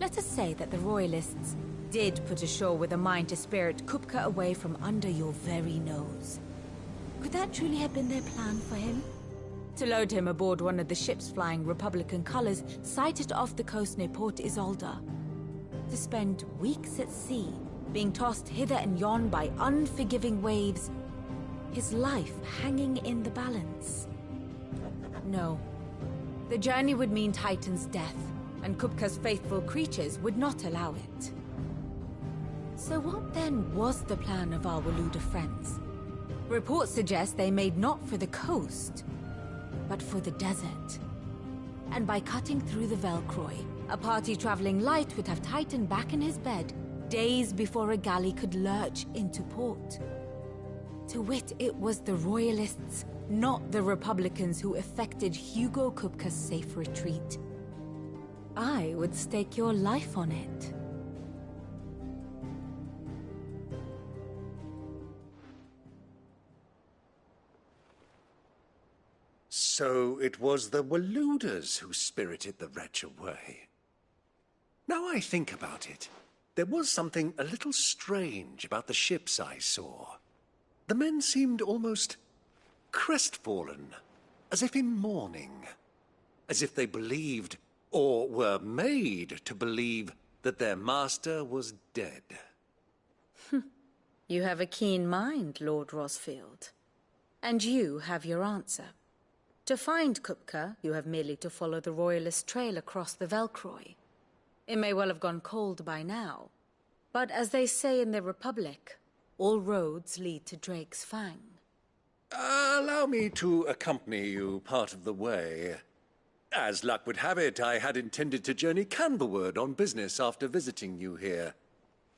Let us say that the Royalists did put ashore with a mind to spirit Kupka away from under your very nose. Could that truly have been their plan for him? To load him aboard one of the ships flying Republican colors sighted off the coast near Port Isolde. To spend weeks at sea, being tossed hither and yon by unforgiving waves, his life hanging in the balance. No. The journey would mean Titan's death, and Kupka's faithful creatures would not allow it. So what then was the plan of our Waloed friends? Reports suggest they made not for the coast, but for the desert. And by cutting through the Velcroy, a party traveling light would have Titan back in his bed days before a galley could lurch into port. To wit, it was the Royalists, not the Republicans, who effected Hugo Kupka's safe retreat. I would stake your life on it. So it was the Waluders who spirited the wretch away. Now I think about it, there was something a little strange about the ships I saw. The men seemed almost crestfallen, as if in mourning, as if they believed, or were made to believe, that their master was dead. You have a keen mind, Lord Rosfield. And you have your answer. To find Kupka, you have merely to follow the Royalist trail across the Velcroy. It may well have gone cold by now, but as they say in the Republic, all roads lead to Drake's Fang. Allow me to accompany you part of the way. As luck would have it, I had intended to journey Canberward on business after visiting you here.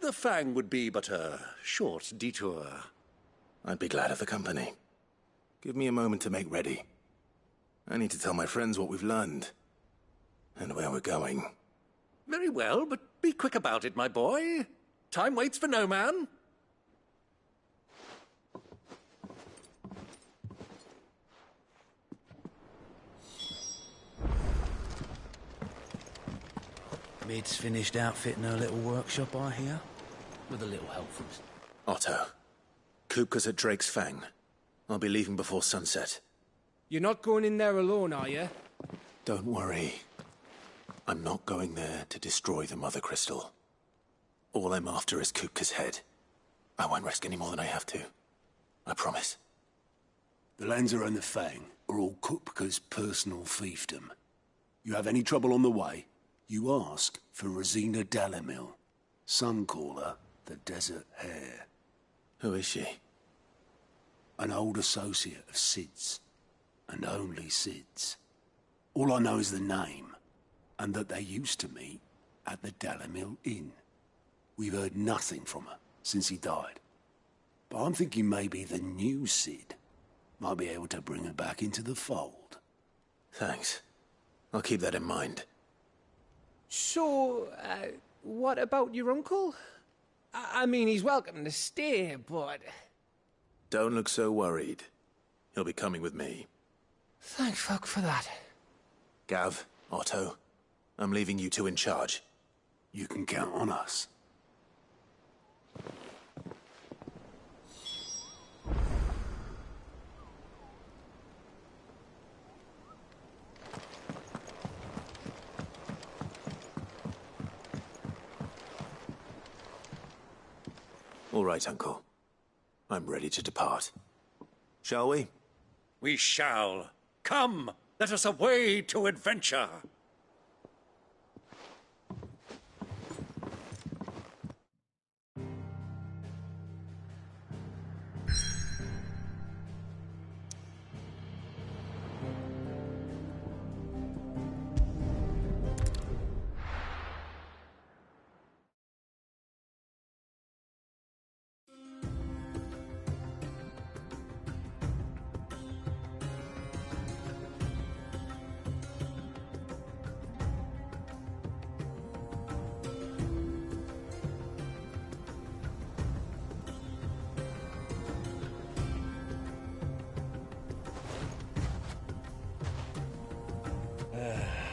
The Fang would be but a short detour. I'd be glad of the company. Give me a moment to make ready. I need to tell my friends what we've learned, and where we're going. Very well, but be quick about it, my boy. Time waits for no man. Mid's finished outfitting her little workshop, I hear. With a little help from... Otto, Kupka's at Drake's Fang. I'll be leaving before sunset. You're not going in there alone, are you? Don't worry. I'm not going there to destroy the Mother Crystal. All I'm after is Kupka's head. I won't risk any more than I have to. I promise. The Lancer and the Fang are all Kupka's personal fiefdom. You have any trouble on the way, you ask for Rosina Dalimil. Some call her the Desert Hare. Who is she? An old associate of Sid's. And only Sid's. All I know is the name, and that they used to meet at the Dalimil Inn. We've heard nothing from her since he died. But I'm thinking maybe the new Sid might be able to bring her back into the fold. Thanks. I'll keep that in mind. So, what about your uncle? I mean, he's welcome to stay, but... Don't look so worried. He'll be coming with me. Thank fuck for that. Gav, Otto, I'm leaving you two in charge. You can count on us. All right, Uncle. I'm ready to depart. Shall we? We shall. Come, let us away to adventure.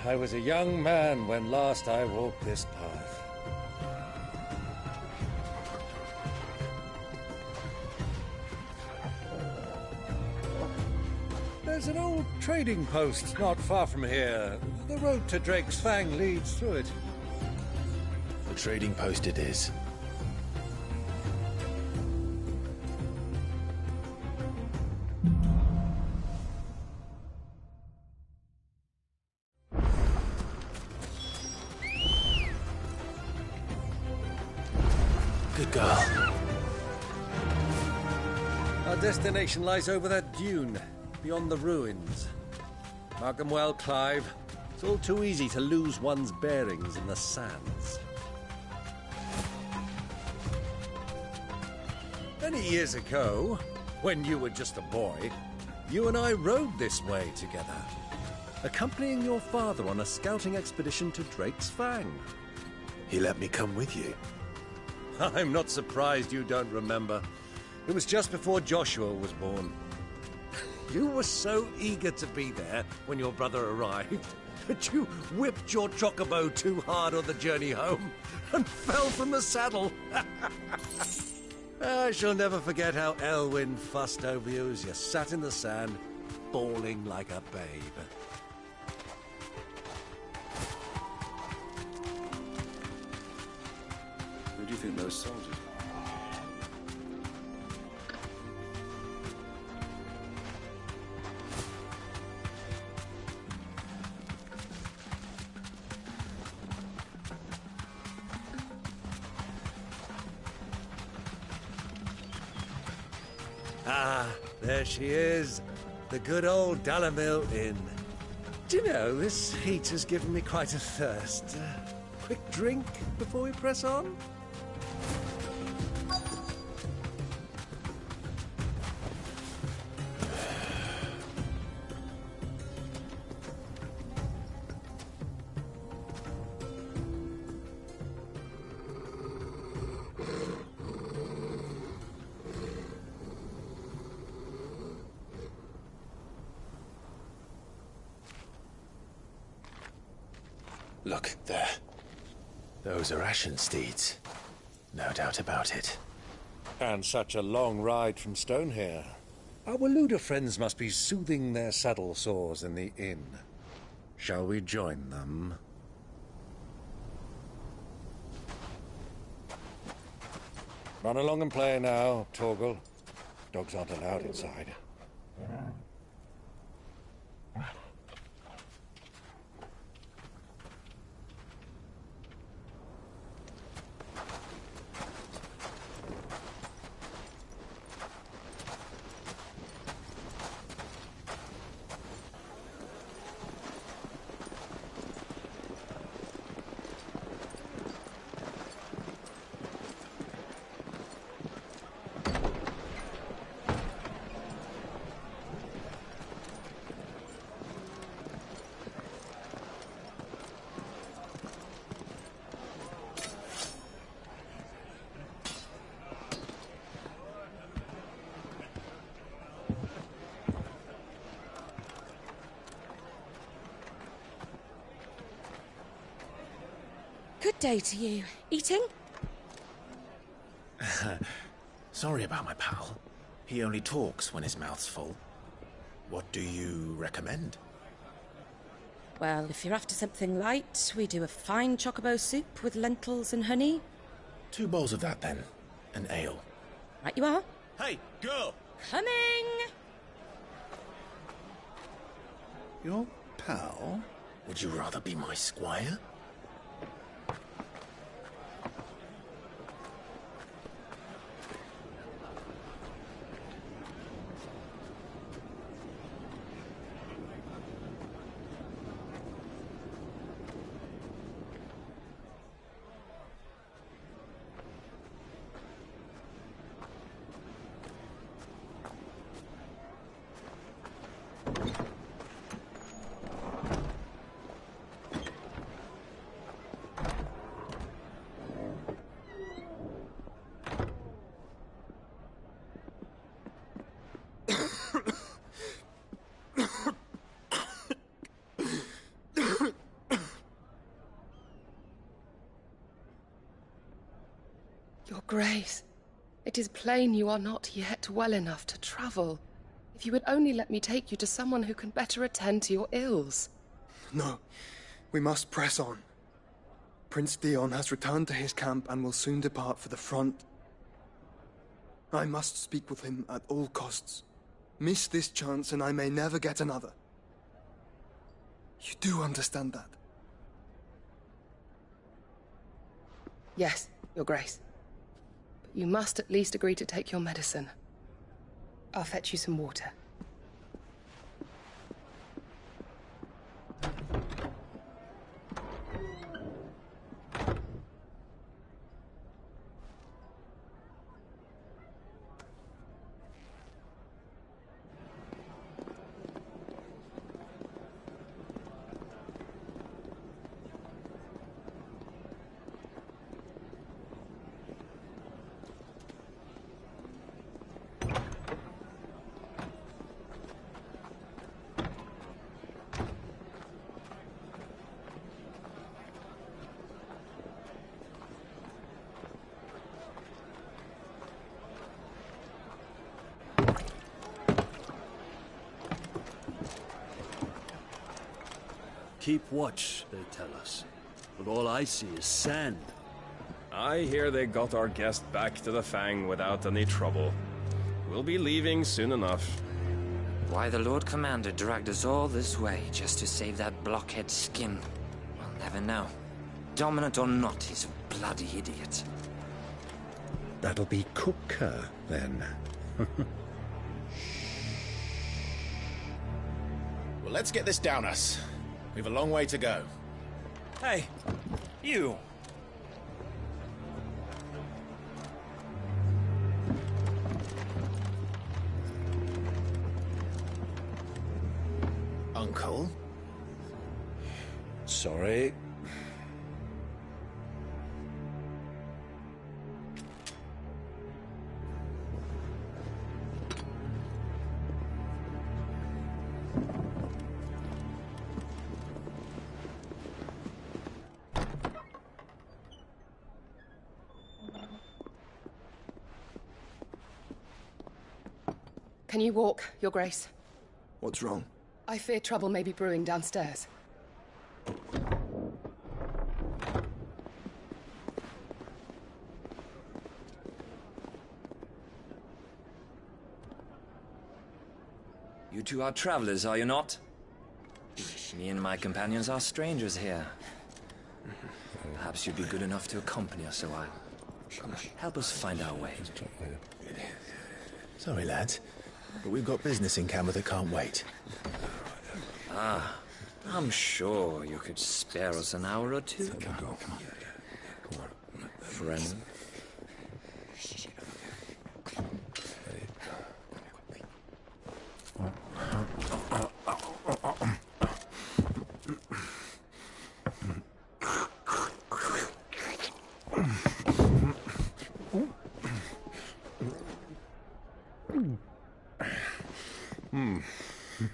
I was a young man when last I walked this path. There's an old trading post not far from here. The road to Drake's Fang leads through it. The trading post it is. Good girl. Our destination lies over that dune, beyond the ruins. Mark them well, Clive. It's all too easy to lose one's bearings in the sands. Many years ago, when you were just a boy, you and I rode this way together. accompanying your father on a scouting expedition to Drake's Fang. He let me come with you. I'm not surprised you don't remember. It was just before Joshua was born. You were so eager to be there when your brother arrived that you whipped your chocobo too hard on the journey home and fell from the saddle. I shall never forget how Elwyn fussed over you as you sat in the sand, bawling like a babe. Who do you think those soldiers are? Ah, there she is. The good old Dalamil Inn. Do you know, this heat has given me quite a thirst. Quick drink before we press on? Look, there. Those are Ashen steeds. No doubt about it. And such a long ride from Stonehair. Our Waluda friends must be soothing their saddle sores in the inn. Shall we join them? Run along and play now, Torgal. Dogs aren't allowed inside. Good day to you. Eating? Sorry about my pal. He only talks when his mouth's full. What do you recommend? Well, if you're after something light, we do a fine chocobo soup with lentils and honey. 2 bowls of that, then. An ale. Right you are. Hey, girl! Coming! Your pal? Would you rather be my squire? Your Grace, it is plain you are not yet well enough to travel. If you would only let me take you to someone who can better attend to your ills. No, we must press on. Prince Dion has returned to his camp and will soon depart for the front. I must speak with him at all costs. Miss this chance and I may never get another. You do understand that? Yes, Your Grace. But you must at least agree to take your medicine. I'll fetch you some water. keep watch, they tell us. But all I see is sand. I hear they got our guest back to the Fang without any trouble. We'll be leaving soon enough. Why the Lord Commander dragged us all this way just to save that blockhead skin, we'll never know. Dominant or not, he's a bloody idiot. That'll be Cooker, then. Well, let's get this down us. We've a long way to go. Hey, you! Uncle? Sorry. Can you walk, Your Grace? What's wrong? I fear trouble may be brewing downstairs. You two are travelers, are you not? Me and my companions are strangers here. Perhaps you'd be good enough to accompany us a while. Help us find our way. Sorry, lads, but we've got business in Camber that can't wait. Ah, I'm sure you could spare us an hour or two. Come on. Friend.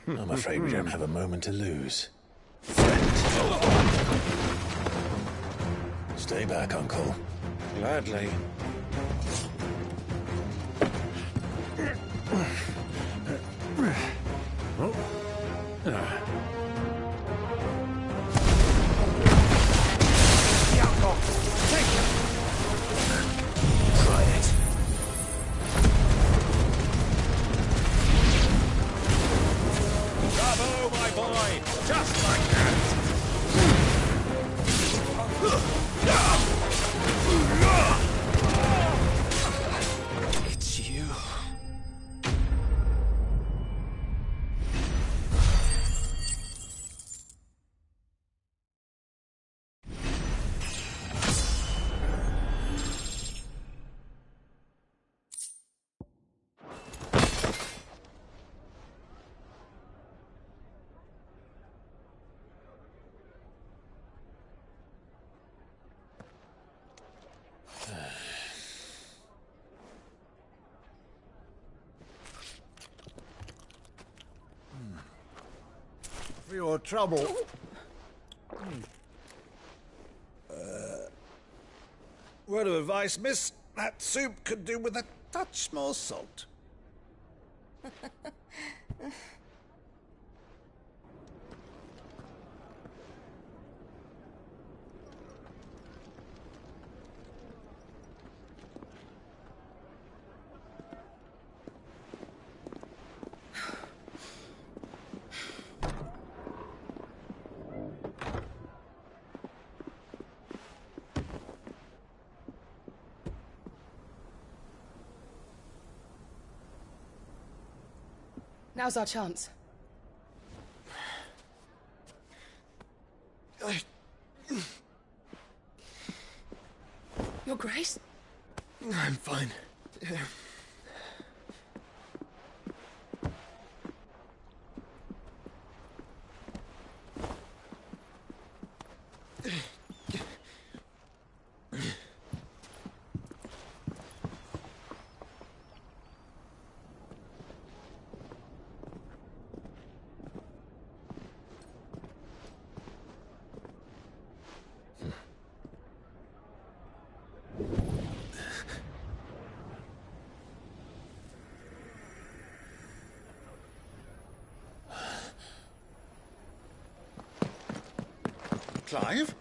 I'm afraid we don't have a moment to lose. Stay back, Uncle. Gladly. Try it. Bravo, my boy! Just like that! It's you. For your trouble. Word of advice, miss. That soup could do with a touch more salt. Now's our chance. Your Grace? I'm fine. Clive?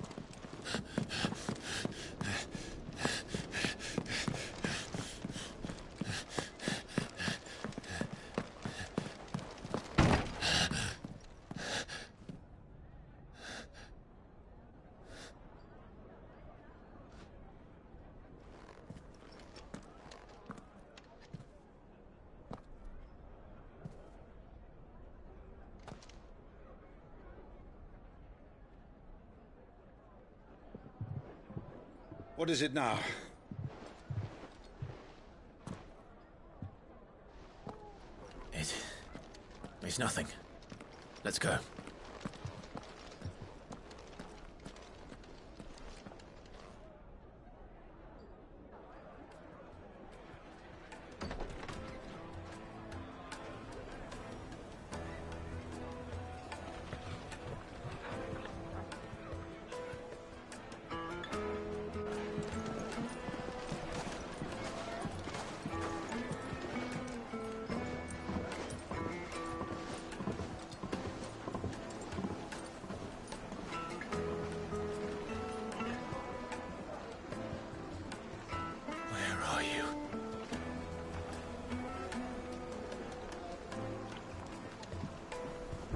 What is it now? It's nothing. Let's go.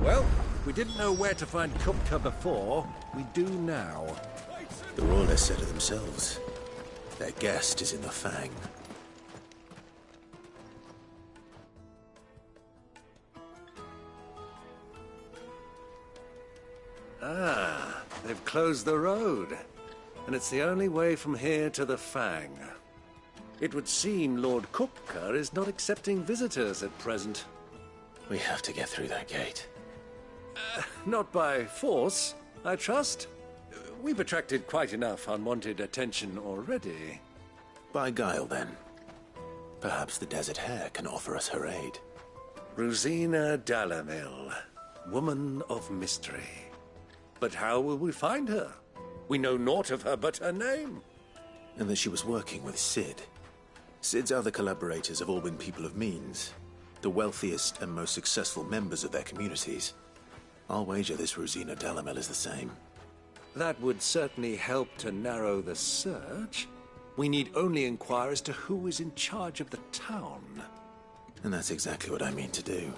Well, we didn't know where to find Kupka before. We do now. The Royalists said it themselves. Their guest is in the Fang. Ah, they've closed the road. And it's the only way from here to the Fang. It would seem Lord Kupka is not accepting visitors at present. We have to get through that gate. Not by force, I trust. We've attracted quite enough unwanted attention already. By guile, then. Perhaps the Desert Hare can offer us her aid. Rosina Dalamil, woman of mystery. But how will we find her? We know naught of her but her name. And that she was working with Cid. Cid's other collaborators have all been people of means, the wealthiest and most successful members of their communities. I'll wager this Rosina Dalamil is the same. That would certainly help to narrow the search. We need only inquire as to who is in charge of the town. And that's exactly what I mean to do.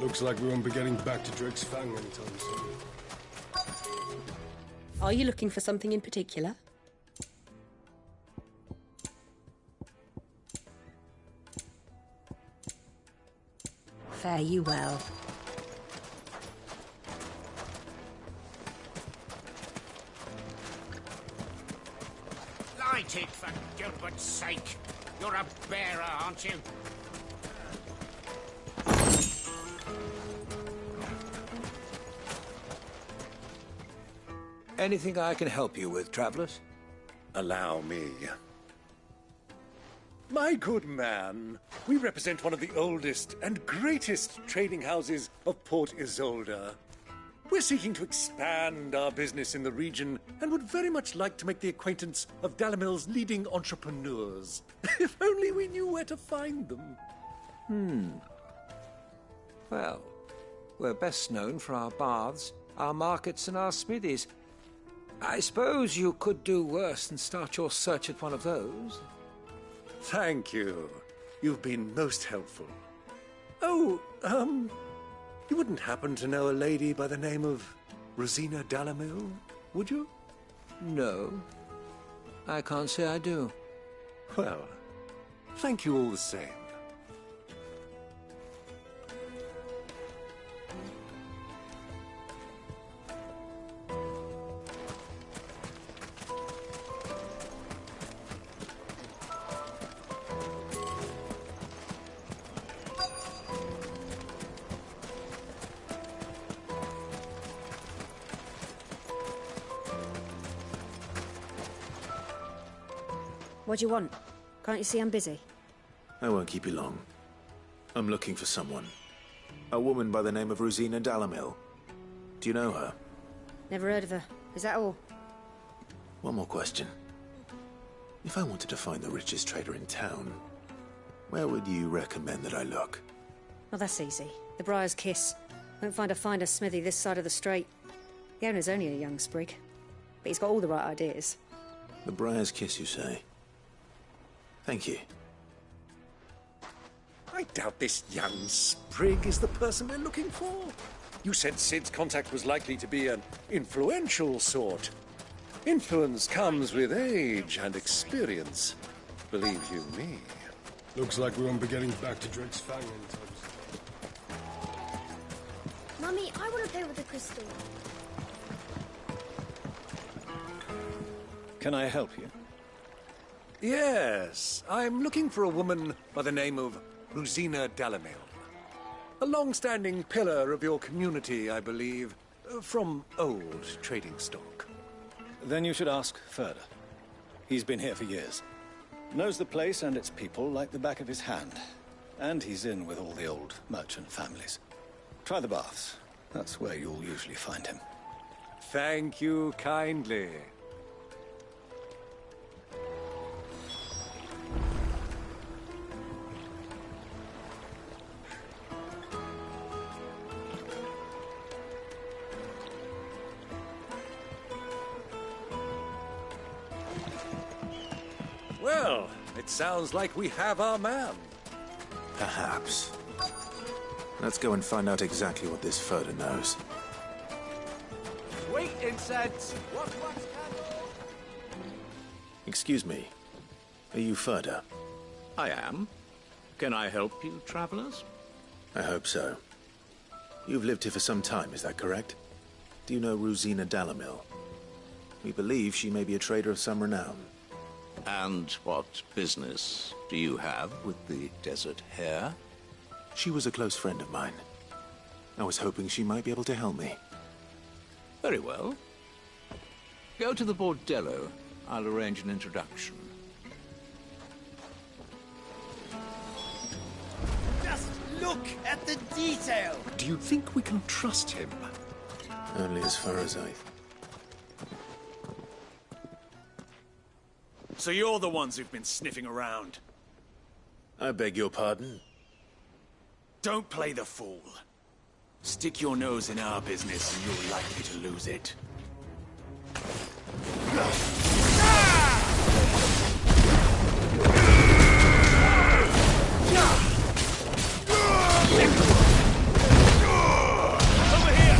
Looks like we won't be getting back to Drake's Fang anytime soon. Are you looking for something in particular? Fare you well. Light it, for Gilbert's sake. You're a bearer, aren't you? Anything I can help you with, travelers? Allow me. My good man, we represent one of the oldest and greatest trading houses of Port Isolde. We're seeking to expand our business in the region and would very much like to make the acquaintance of Dalamil's leading entrepreneurs. If only we knew where to find them. Well, we're best known for our baths, our markets, and our smithies. I suppose you could do worse than start your search at one of those. Thank you. You've been most helpful. Oh, you wouldn't happen to know a lady by the name of Rosina Dalamil, would you? No. I can't say I do. Well, thank you all the same. What do you want? Can't you see I'm busy? I won't keep you long. I'm looking for someone. A woman by the name of Rosina Dalamil. Do you know her? Never heard of her. Is that all? One more question. If I wanted to find the richest trader in town, where would you recommend that I look? Well, that's easy. The Briar's Kiss. Won't find a finer smithy this side of the strait. The owner's only a young sprig, but he's got all the right ideas. The Briar's Kiss, you say? Thank you. I doubt this young sprig is the person we're looking for. You said Sid's contact was likely to be an influential sort. Influence comes with age and experience, believe you me. Looks like we won't be getting back to Drake's Fang in time. Mummy, I want to play with the crystal. Can I help you? Yes, I'm looking for a woman by the name of Rosina Dalamil. A long-standing pillar of your community, I believe, from old trading stock. Then you should ask Ferda. He's been here for years. Knows the place and its people like the back of his hand. And he's in with all the old merchant families. Try the baths. That's where you'll usually find him. Thank you kindly. Well, it sounds like we have our man. Perhaps. Let's go and find out exactly what this Ferda knows. Wait, incense! Wax candle! Excuse me. Are you Ferda? I am. Can I help you, travelers? I hope so. You've lived here for some time, is that correct? Do you know Rosina Dalamil? We believe she may be a trader of some renown. And what business do you have with the Desert Hare? She was a close friend of mine. I was hoping she might be able to help me. Very well. Go to the Bordello. I'll arrange an introduction. Just look at the detail! Do you think we can trust him? Only as far as I... So you're the ones who've been sniffing around. I beg your pardon? Don't play the fool. Stick your nose in our business and you're likely to lose it. Over here!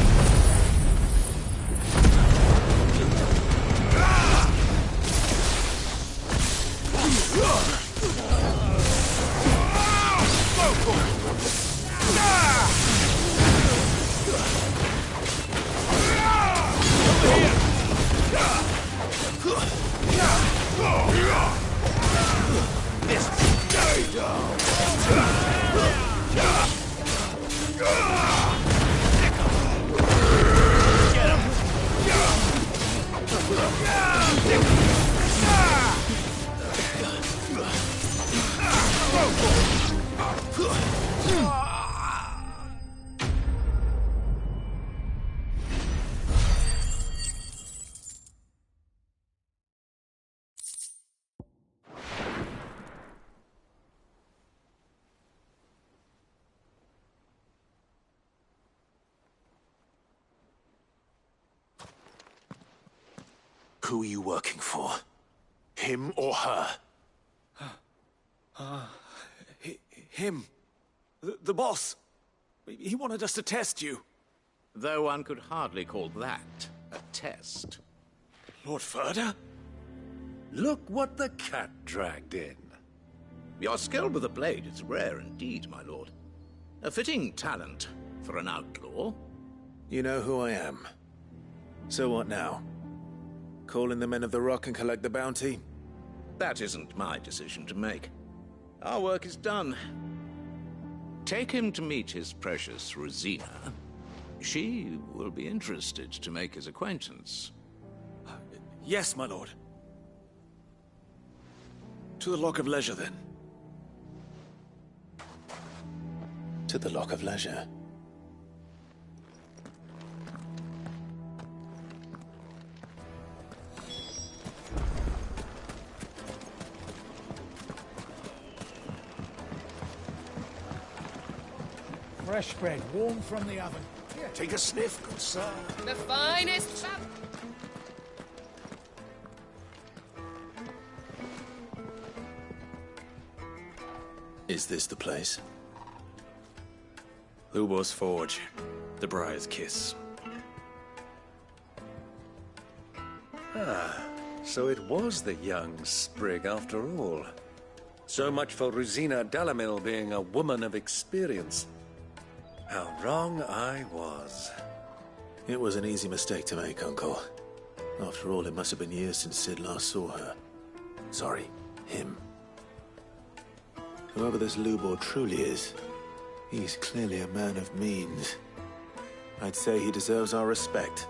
Who are you working for? Him or her? Him. The boss. He wanted us to test you. Though one could hardly call that a test. Lord Ferda? Look what the cat dragged in. Your skill with the blade is rare indeed, my lord. A fitting talent for an outlaw. You know who I am. So what now? Call in the Men of the Rock and collect the bounty? That isn't my decision to make. Our work is done. Take him to meet his precious Rosina. She will be interested to make his acquaintance. Yes, my lord. To the Lock of Leisure, then. To the Lock of Leisure. Fresh bread, warm from the oven. Here, take a sniff, good sir. The finest chap. Is this the place? Lubor's Forge. The Briar's Kiss. Ah, so it was the young sprig after all. So much for Rosina Dalamil being a woman of experience. How wrong I was. It was an easy mistake to make, Uncle. After all, it must have been years since Sid last saw her. Sorry, him. Whoever this Lubor truly is, he's clearly a man of means. I'd say he deserves our respect.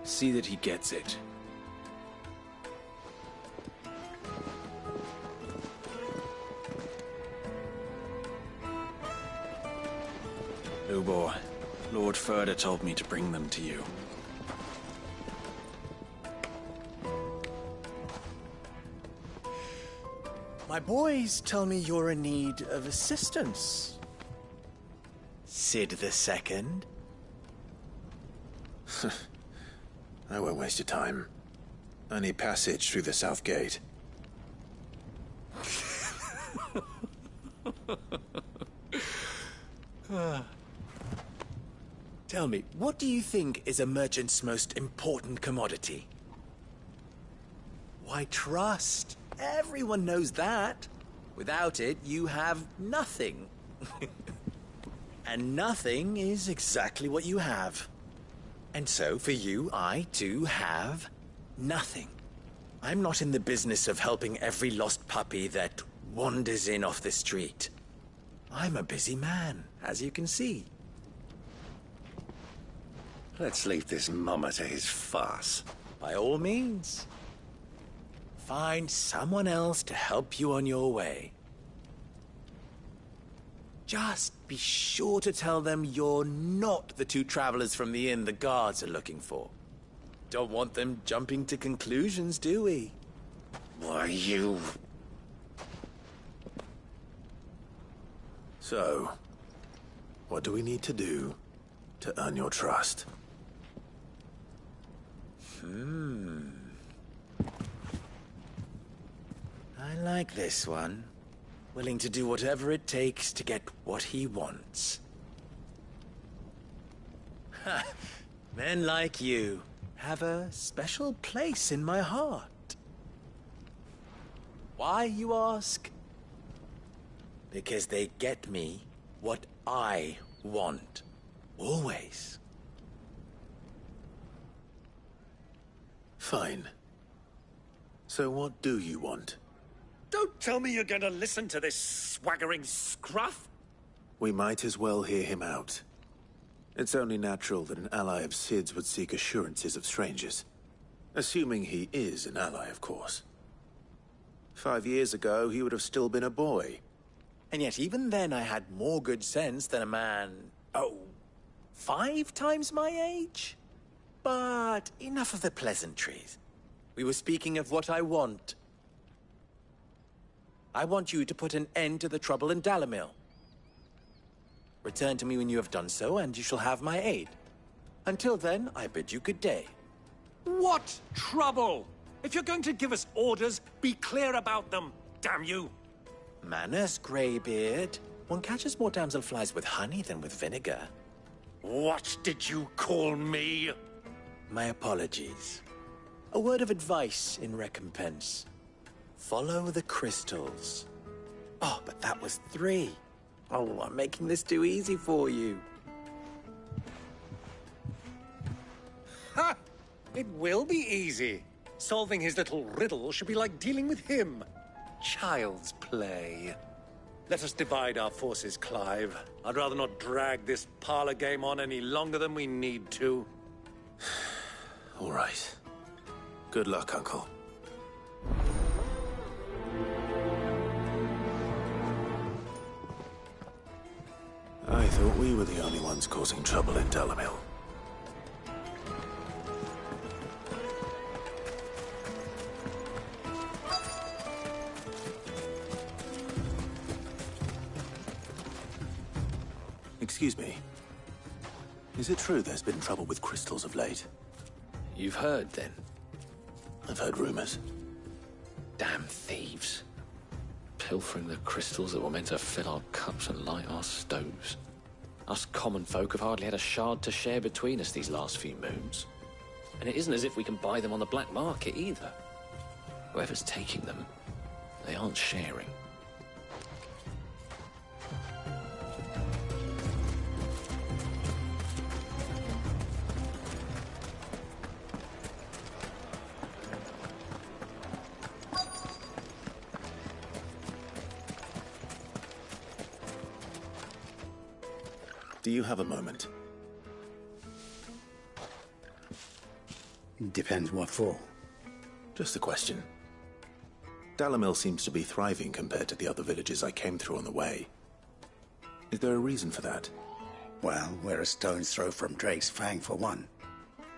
See that he gets it. Lubor, Lord Furder told me to bring them to you. My boys tell me you're in need of assistance. Sid II? I won't waste your time. I need passage through the south gate. Tell me, what do you think is a merchant's most important commodity? Why, trust. Everyone knows that. Without it, you have nothing. And nothing is exactly what you have. And so, for you, I, too, have nothing. I'm not in the business of helping every lost puppy that wanders in off the street. I'm a busy man, as you can see. Let's leave this mummer to his farce. By all means. Find someone else to help you on your way. Just be sure to tell them you're not the two travelers from the inn the guards are looking for. Don't want them jumping to conclusions, do we? Why, you... So, what do we need to do to earn your trust? I like this one. Willing to do whatever it takes to get what he wants. Ha! Men like you have a special place in my heart. Why, you ask? Because they get me what I want. Always. Fine. So what do you want? Don't tell me you're going to listen to this swaggering scruff! We might as well hear him out. It's only natural that an ally of Sid's would seek assurances of strangers. Assuming he is an ally, of course. 5 years ago, he would have still been a boy. And yet even then I had more good sense than a man... 5 times my age? But enough of the pleasantries. We were speaking of what I want. I want you to put an end to the trouble in Dalamil. Return to me when you have done so, and you shall have my aid. Until then, I bid you good day. What trouble? If you're going to give us orders, be clear about them, damn you! Manners, Greybeard. One catches more damselflies with honey than with vinegar. What did you call me? My apologies. A word of advice in recompense. Follow the crystals. Oh, but that was 3. Oh, I'm making this too easy for you. Ha! It will be easy. Solving his little riddle should be like dealing with him. Child's play. Let us divide our forces, Clive. I'd rather not drag this parlor game on any longer than we need to. All right. Good luck, Uncle. I thought we were the only ones causing trouble in Dalamil. Excuse me. Is it true there's been trouble with crystals of late? You've heard, then? I've heard rumors. Damn thieves. Pilfering the crystals that were meant to fill our cups and light our stoves. Us common folk have hardly had a shard to share between us these last few moons. And it isn't as if we can buy them on the black market either. Whoever's taking them, they aren't sharing. Do you have a moment? Depends what for. Just a question. Dalamil seems to be thriving compared to the other villages I came through on the way. Is there a reason for that? Well, we're a stone's throw from Drake's Fang, for one.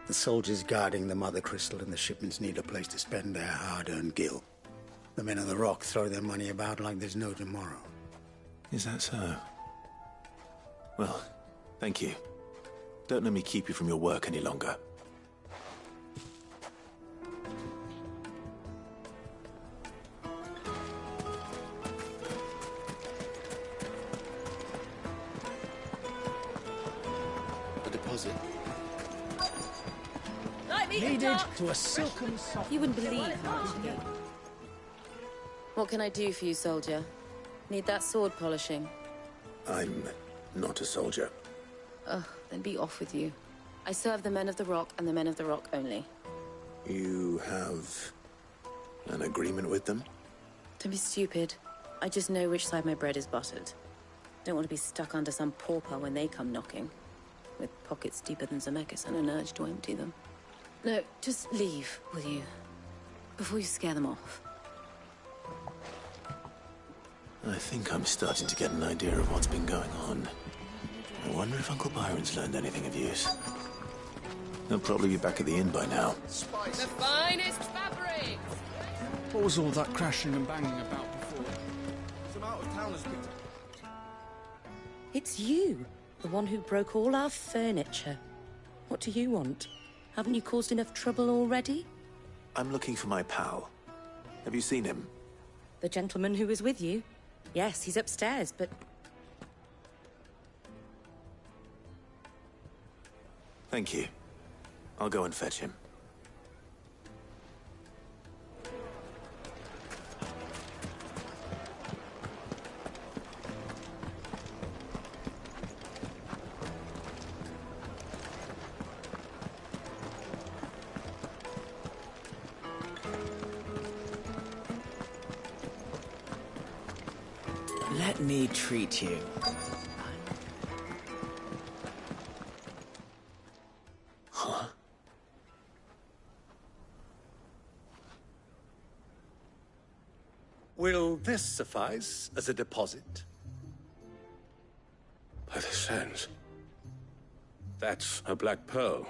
The soldiers guarding the Mother Crystal and the shipments need a place to spend their hard-earned gil. The men of the Rock throw their money about like there's no tomorrow. Is that so? Well, thank you. Don't let me keep you from your work any longer. A deposit. Needed to a silken soft. You wouldn't believe how much you need. What can I do for you, soldier? Need that sword polishing? I'm not a soldier. Ugh, then be off with you. I serve the men of the Rock and the men of the Rock only. You have an agreement with them? Don't be stupid. I just know which side my bread is buttered. Don't want to be stuck under some pauper when they come knocking. With pockets deeper than Zemeckis and an urge to empty them. No, just leave, will you? Before you scare them off. I think I'm starting to get an idea of what's been going on. I wonder if Uncle Byron's learned anything of use. He'll probably be back at the inn by now. The finest fabric! What was all that crashing and banging about before? Some out-of-towners picked up. It's you, the one who broke all our furniture. What do you want? Haven't you caused enough trouble already? I'm looking for my pal. Have you seen him? The gentleman who was with you? Yes, he's upstairs, but... Thank you. I'll go and fetch him. Let me treat you. Huh? Will this suffice as a deposit? By the sands. That's a black pearl.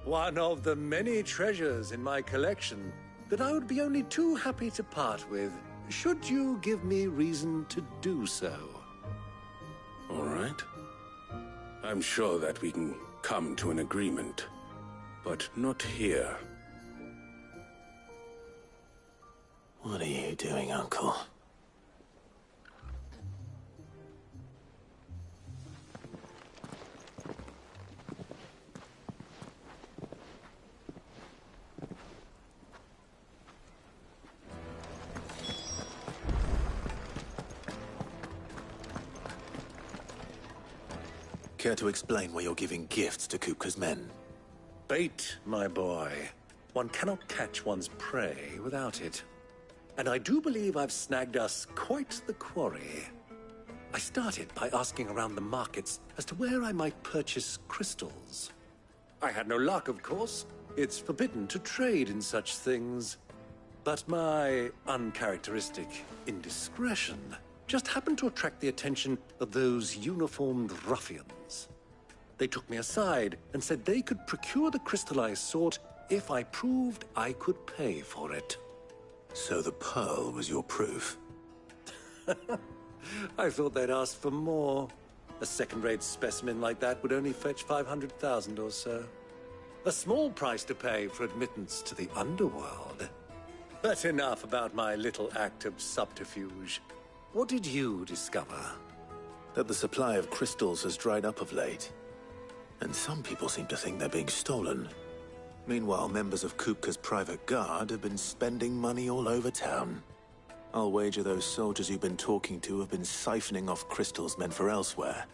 One of the many treasures in my collection that I would be only too happy to part with, should you give me reason to do so. All right. I'm sure that we can come to an agreement, but not here. What are you doing, Uncle? Care to explain why you're giving gifts to Kupka's men? Bait, my boy. One cannot catch one's prey without it. And I do believe I've snagged us quite the quarry. I started by asking around the markets as to where I might purchase crystals. I had no luck, of course. It's forbidden to trade in such things. But my uncharacteristic indiscretion just happened to attract the attention of those uniformed ruffians. They took me aside and said they could procure the crystal I sought if I proved I could pay for it. So the pearl was your proof? I thought they'd ask for more. A second-rate specimen like that would only fetch 500,000 or so. A small price to pay for admittance to the underworld. But enough about my little act of subterfuge. What did you discover? That the supply of crystals has dried up of late. And some people seem to think they're being stolen. Meanwhile, members of Kupka's private guard have been spending money all over town. I'll wager those soldiers you've been talking to have been siphoning off crystals meant for elsewhere,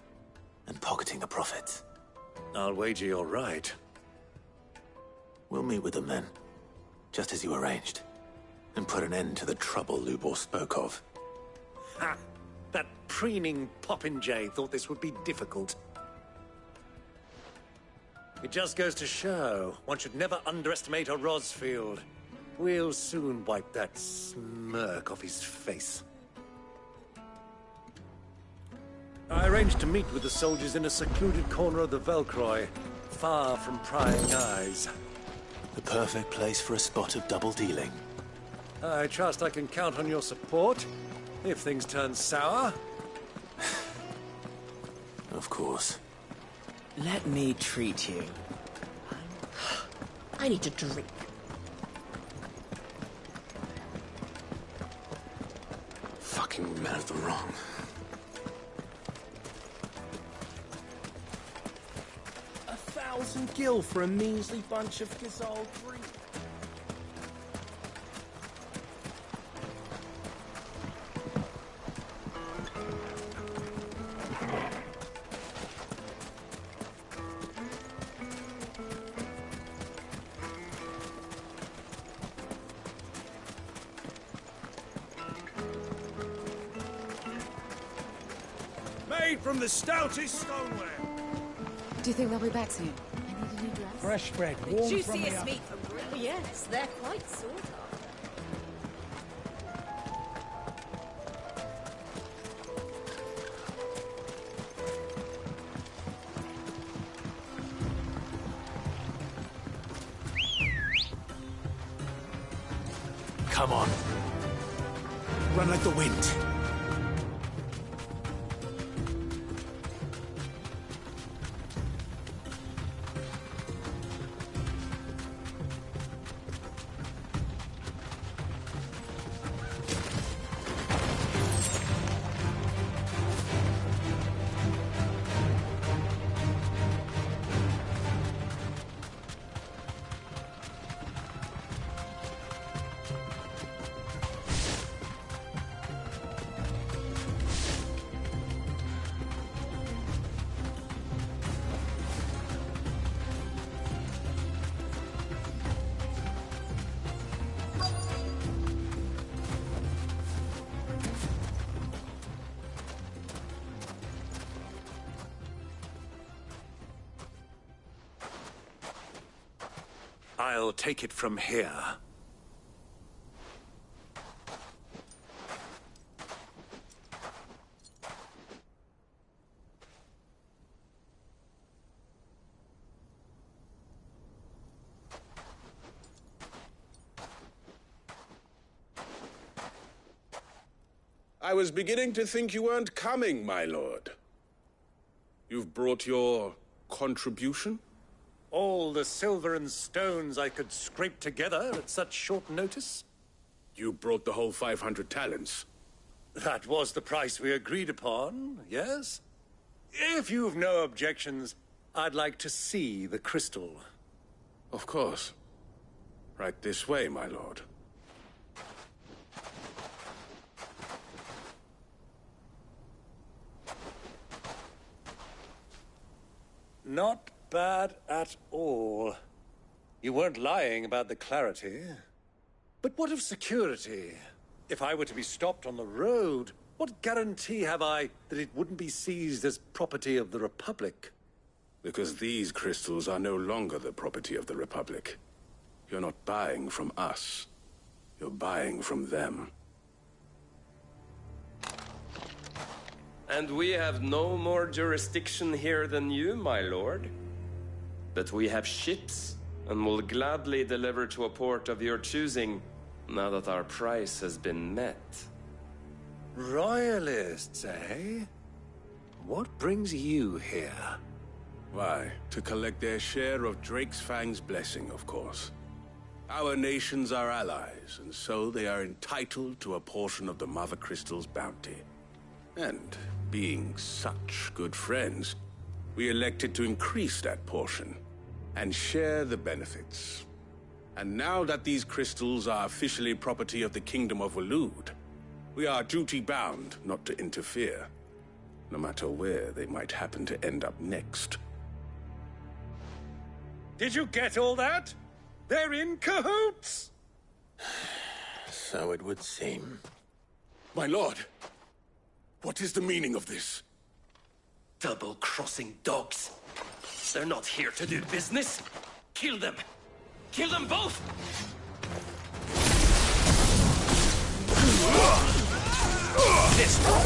and pocketing the profits. I'll wager you're right. We'll meet with them then, just as you arranged, and put an end to the trouble Lubor spoke of. Ha! That preening popinjay thought this would be difficult. It just goes to show, one should never underestimate a Rosfield. We'll soon wipe that smirk off his face. I arranged to meet with the soldiers in a secluded corner of the Velcroy, far from prying eyes. The perfect place for a spot of double dealing. I trust I can count on your support, if things turn sour. Of course. Let me treat you. I need to drink. Fucking men of the wrong. A 1,000 gil for a measly bunch of Gazal drink. From the stoutest stoneware. Do you think they'll be back soon? I need a new dress. Fresh bread, The warm from the juiciest oven. meat from grill. Yes, they're quite sought after. Come on. Run like the wind. I'll take it from here. I was beginning to think you weren't coming, my lord. You've brought your contribution? All the silver and stones I could scrape together at such short notice? You brought the whole 500 talents. That was the price we agreed upon, yes? If you've no objections, I'd like to see the crystal. Of course. Right this way, my lord. Not bad at all. You weren't lying about the clarity. But what of security? If I were to be stopped on the road, what guarantee have I that it wouldn't be seized as property of the Republic? Because these crystals are no longer the property of the Republic. You're not buying from us. You're buying from them. And we have no more jurisdiction here than you, my lord. But we have ships, and will gladly deliver to a port of your choosing, now that our price has been met. Royalists, eh? What brings you here? Why, to collect their share of Drake's Fang's blessing, of course. Our nations are allies, and so they are entitled to a portion of the Mother Crystal's bounty. And, being such good friends, we elected to increase that portion and share the benefits. And now that these crystals are officially property of the Kingdom of Waloed, we are duty-bound not to interfere, no matter where they might happen to end up next. Did you get all that? They're in cahoots! So it would seem. My lord, what is the meaning of this? Double-crossing dogs. They're not here to do business. Kill them. Kill them both! This one.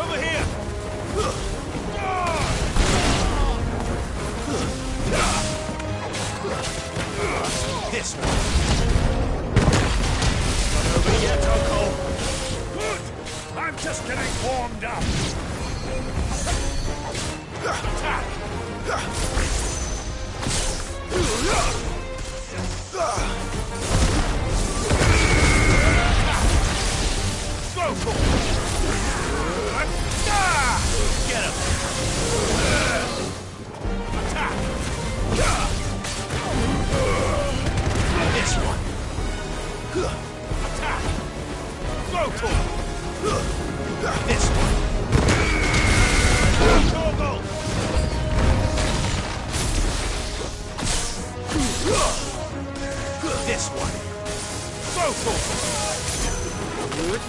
Over here! This one. Not over yet, Uncle. Good! I'm just getting warmed up. Attack! Go for it! Get him! Attack! This one! Attack! Go for it! This one! Toggle! This one! Go for it! Good.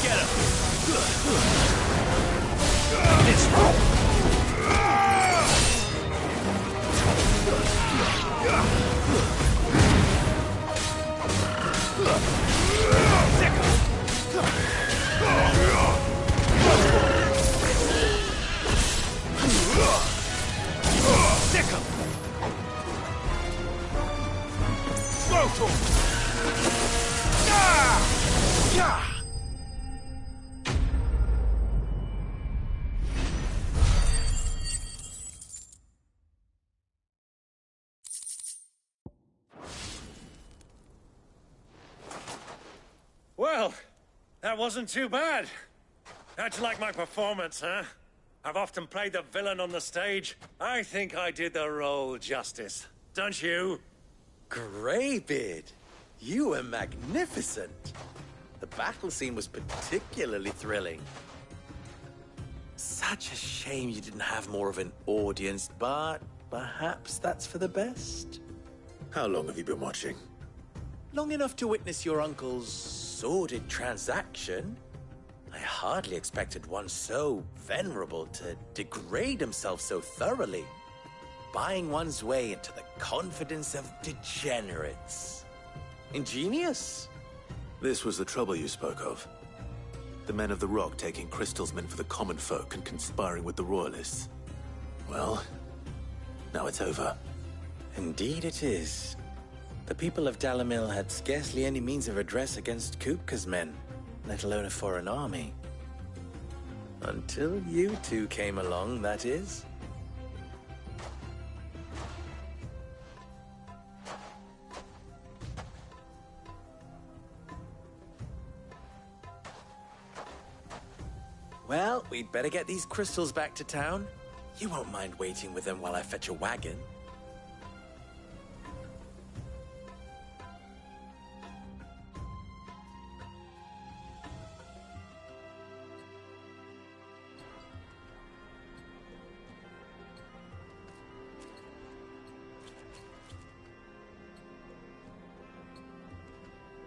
Get him! This one! Sick him! Go to him! Well, that wasn't too bad. How'd you like my performance, huh? I've often played the villain on the stage. I think I did the role justice. Don't you? Greybeard, you were magnificent. The battle scene was particularly thrilling. Such a shame you didn't have more of an audience, but perhaps that's for the best. How long have you been watching? Long enough to witness your uncle's sordid transaction. I hardly expected one so venerable to degrade himself so thoroughly. Buying one's way into the confidence of degenerates. Ingenious. This was the trouble you spoke of. The men of the Rock taking crystalsmen for the common folk and conspiring with the Royalists. Well, now it's over. Indeed it is. The people of Dalamil had scarcely any means of redress against Kupka's men, let alone a foreign army. Until you two came along, that is. Well, we'd better get these crystals back to town. You won't mind waiting with them while I fetch a wagon.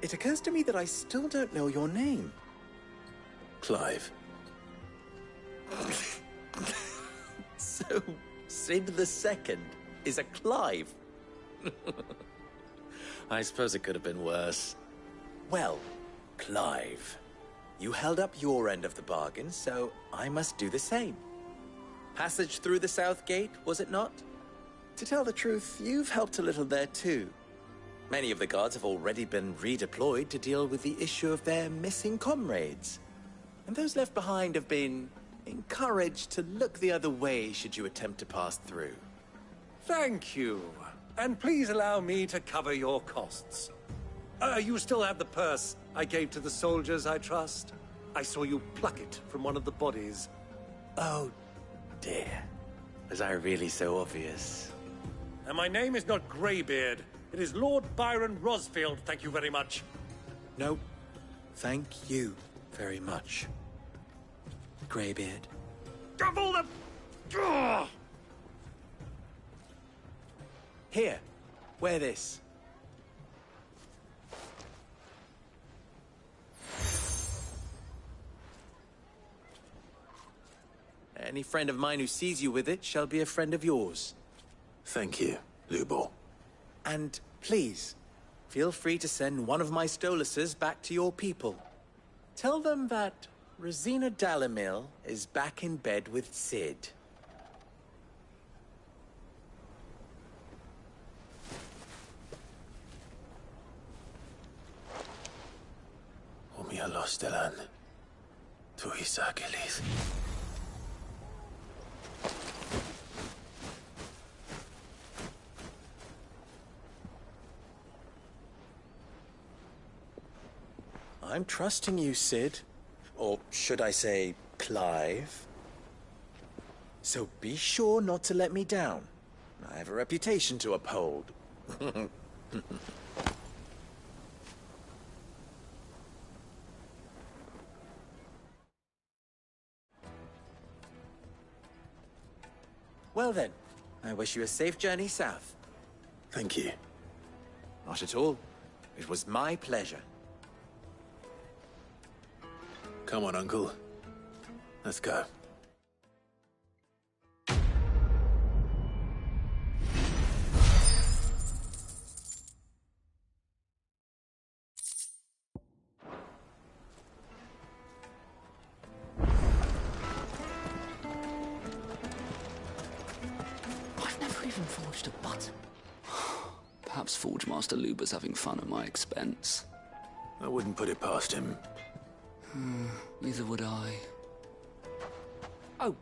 It occurs to me that I still don't know your name. Clive. So, Sid the Second is a Clive? I suppose it could have been worse. Well, Clive, you held up your end of the bargain, so I must do the same. Passage through the South Gate, was it not? To tell the truth, you've helped a little there too. Many of the guards have already been redeployed to deal with the issue of their missing comrades. And those left behind have been encouraged to look the other way should you attempt to pass through. Thank you. And please allow me to cover your costs. You still have the purse I gave to the soldiers, I trust? I saw you pluck it from one of the bodies. Oh, dear. Was I really so obvious? And my name is not Greybeard. It is Lord Byron Rosfield, thank you very much. No, thank you very much, Greybeard. Double the... Ugh! Here, wear this. Any friend of mine who sees you with it shall be a friend of yours. Thank you, Lubor. And please, feel free to send one of my Stoluses back to your people. Tell them that Rosina Dalamil is back in bed with Cid. Omia Lostelan. Tuisa Gilis. I'm trusting you, Cid. Or should I say, Clive. So be sure not to let me down. I have a reputation to uphold. Well then, I wish you a safe journey south. Thank you. Not at all. It was my pleasure. Come on, Uncle. Let's go. I've never even forged a button. Perhaps Forge Master Luber's having fun at my expense. I wouldn't put it past him. Neither would I. Oh,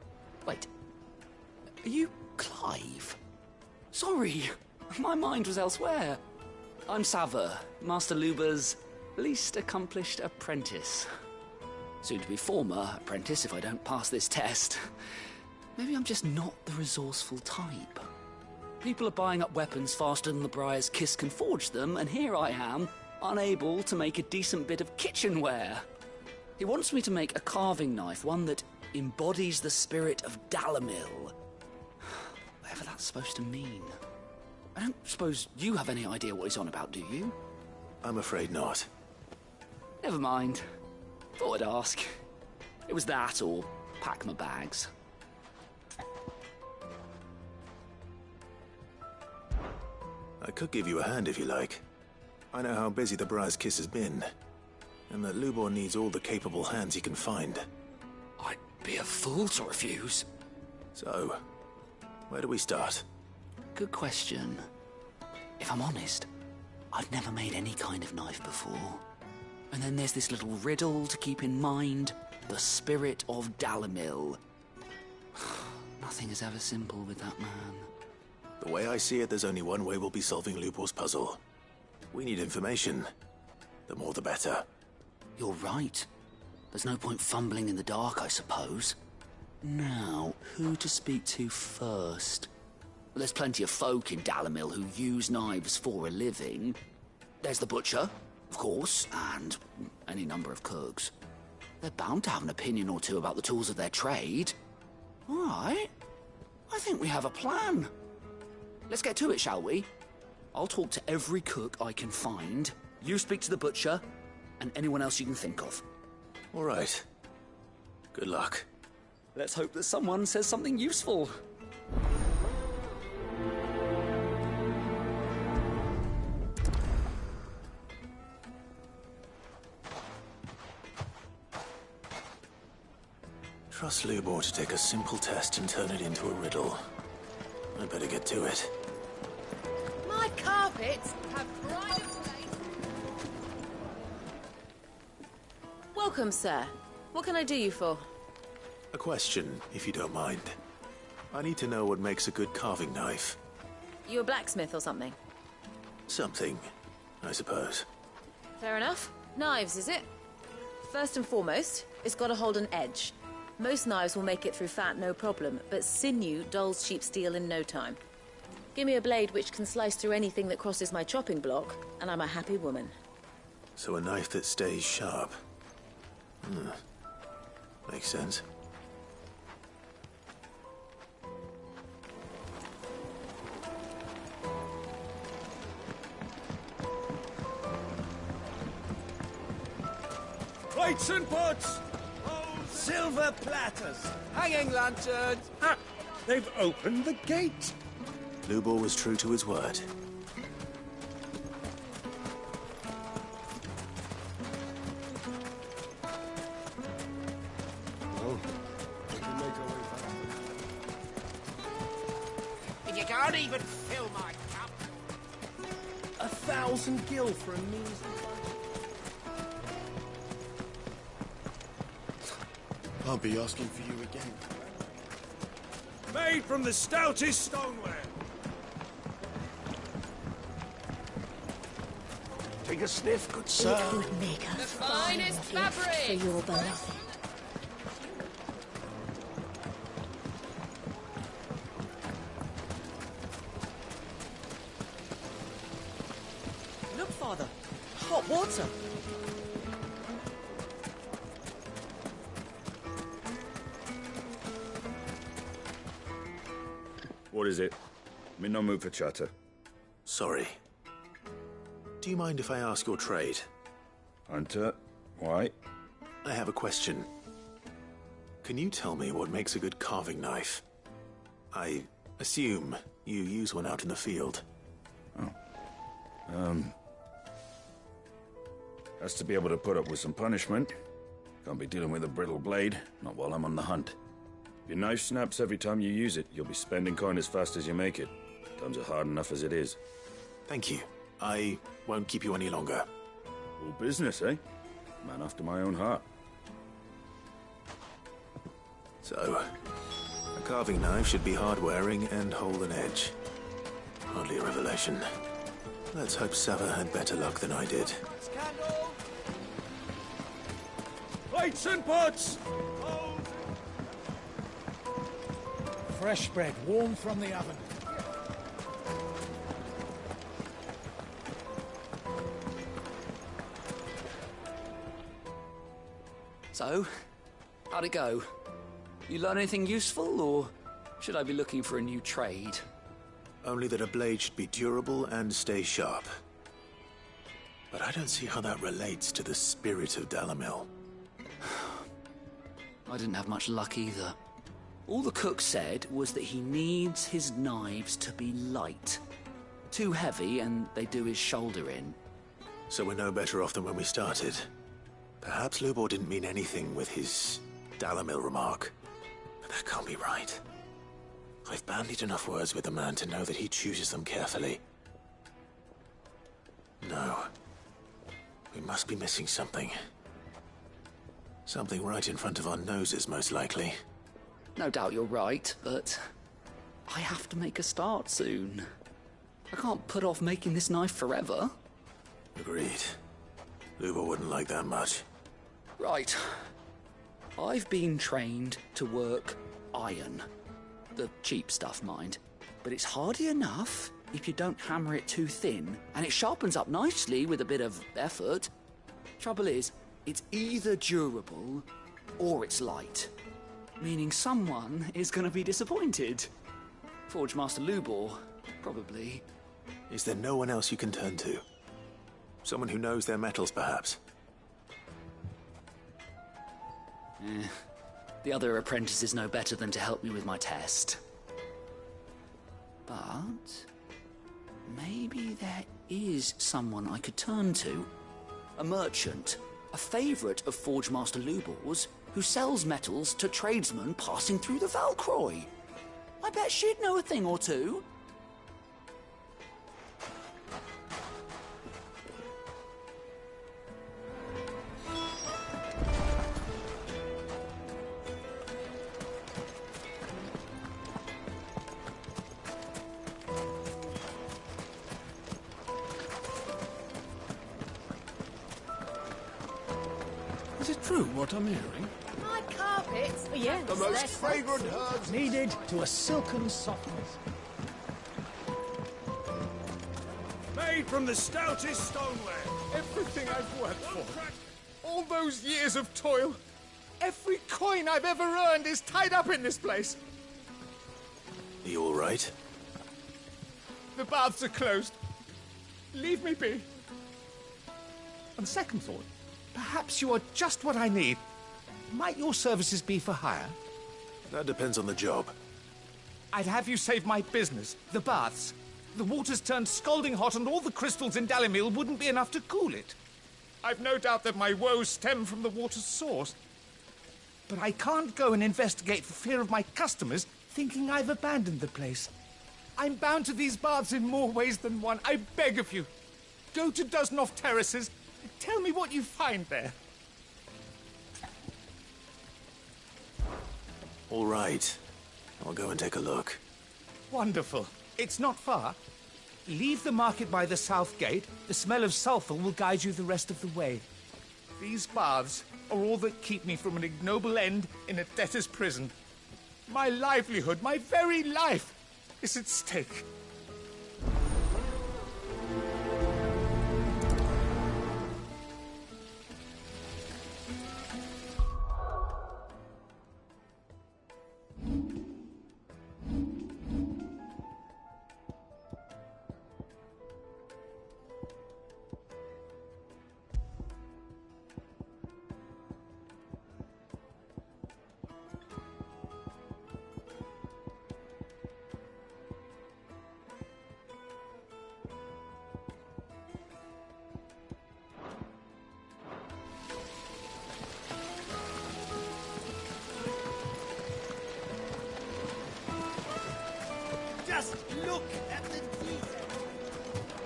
wait. Are you Clive? Sorry, my mind was elsewhere. I'm Sava, Master Luber's least accomplished apprentice. Soon to be former apprentice if I don't pass this test. Maybe I'm just not the resourceful type. People are buying up weapons faster than the Briar's Kiss can forge them, and here I am, unable to make a decent bit of kitchenware. He wants me to make a carving knife, one that embodies the spirit of Dalamil. Whatever that's supposed to mean. I don't suppose you have any idea what he's on about, do you? I'm afraid not. Never mind. Thought I'd ask. It was that or pack my bags. I could give you a hand if you like. I know how busy the Briar's Kiss has been, and that Lubor needs all the capable hands he can find. I'd be a fool to refuse. So, where do we start? Good question. If I'm honest, I've never made any kind of knife before. And then there's this little riddle to keep in mind. The spirit of Dalamil. Nothing is ever simple with that man. The way I see it, there's only one way we'll be solving Lubor's puzzle. We need information. The more the better. You're right. There's no point fumbling in the dark, I suppose. Now, who to speak to first? Well, there's plenty of folk in Dalamil who use knives for a living. There's the butcher, of course, and any number of cooks. They're bound to have an opinion or two about the tools of their trade. All right. I think we have a plan. Let's get to it, shall we? I'll talk to every cook I can find. You speak to the butcher, and anyone else you can think of. All right. Good luck. Let's hope that someone says something useful. Trust Lubor to take a simple test and turn it into a riddle. I better get to it. My carpets have pride of place. Welcome, sir. What can I do you for? A question, if you don't mind. I need to know what makes a good carving knife. You a blacksmith or something? Something, I suppose. Fair enough. Knives, is it? First and foremost, it's got to hold an edge. Most knives will make it through fat, no problem, but sinew dulls cheap steel in no time. Give me a blade which can slice through anything that crosses my chopping block, and I'm a happy woman. So a knife that stays sharp. Makes sense. Plates and pots! Silver platters! Hanging lanterns! Ah, they've opened the gate! Lubor was true to his word. If you can't even fill my cup. 1,000 gil for a measly. I'll be asking for you again. Made from the stoutest stoneware. Take a sniff, good sir. It would make a fine finest gift fabric. for your beloved. Look, Father. Hot water. What is it? I'm in no mood for chatter. Sorry. Do you mind if I ask your trade? Hunter, why? I have a question. Can you tell me what makes a good carving knife? I assume you use one out in the field. Has to be able to put up with some punishment. Can't be dealing with a brittle blade, not while I'm on the hunt. If your knife snaps every time you use it, you'll be spending coin as fast as you make it. Times are hard enough as it is. Thank you. I won't keep you any longer. All business, eh? Man after my own heart. So, a carving knife should be hard-wearing and hold an edge. Hardly a revelation. Let's hope Sava had better luck than I did. Plates and pots! Fresh bread, warm from the oven. So, how'd it go? You learn anything useful, or should I be looking for a new trade? Only that a blade should be durable and stay sharp. But I don't see how that relates to the spirit of Dalamil. I didn't have much luck either. All the cook said was that he needs his knives to be light. Too heavy and they do his shoulder in. So we're no better off than when we started. Perhaps Lubor didn't mean anything with his Dalamil remark. But that can't be right. I've bandied enough words with the man to know that he chooses them carefully. No. We must be missing something. Something right in front of our noses, most likely. No doubt you're right, but I have to make a start soon. I can't put off making this knife forever. Agreed. Lubor wouldn't like that much. Right. I've been trained to work iron. The cheap stuff, mind. But it's hardy enough if you don't hammer it too thin, and it sharpens up nicely with a bit of effort. Trouble is, it's either durable or it's light. Meaning someone is going to be disappointed. Forge Master Lubor, probably. Is there no one else you can turn to? Someone who knows their metals, perhaps? The other apprentices know better than to help me with my test. But maybe there is someone I could turn to. A merchant, a favourite of Forge Master Lubor's, who sells metals to tradesmen passing through the Valcroy. I bet she'd know a thing or two. Is it true what I'm hearing? My carpets? Yes. The most fragrant herbs Needed to a silken softness. made from the stoutest stoneware. Everything I've worked for. All those years of toil. Every coin I've ever earned is tied up in this place. You all right? The baths are closed. Leave me be. On second thought, perhaps you are just what I need. Might your services be for hire? That depends on the job. I'd have you save my business, the baths. The water's turned scalding hot and all the crystals in Dalimil wouldn't be enough to cool it. I've no doubt that my woes stem from the water's source. But I can't go and investigate for fear of my customers thinking I've abandoned the place. I'm bound to these baths in more ways than one. I beg of you. Go to Dusnov Terraces. Tell me what you find there. All right. I'll go and take a look. Wonderful. It's not far. Leave the market by the south gate. The smell of sulphur will guide you the rest of the way. These baths are all that keep me from an ignoble end in a debtor's prison. My livelihood, my very life, is at stake. Just look at the detail.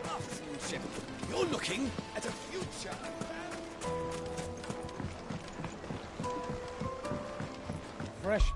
Craftsmanship. You're looking at a future. Fresh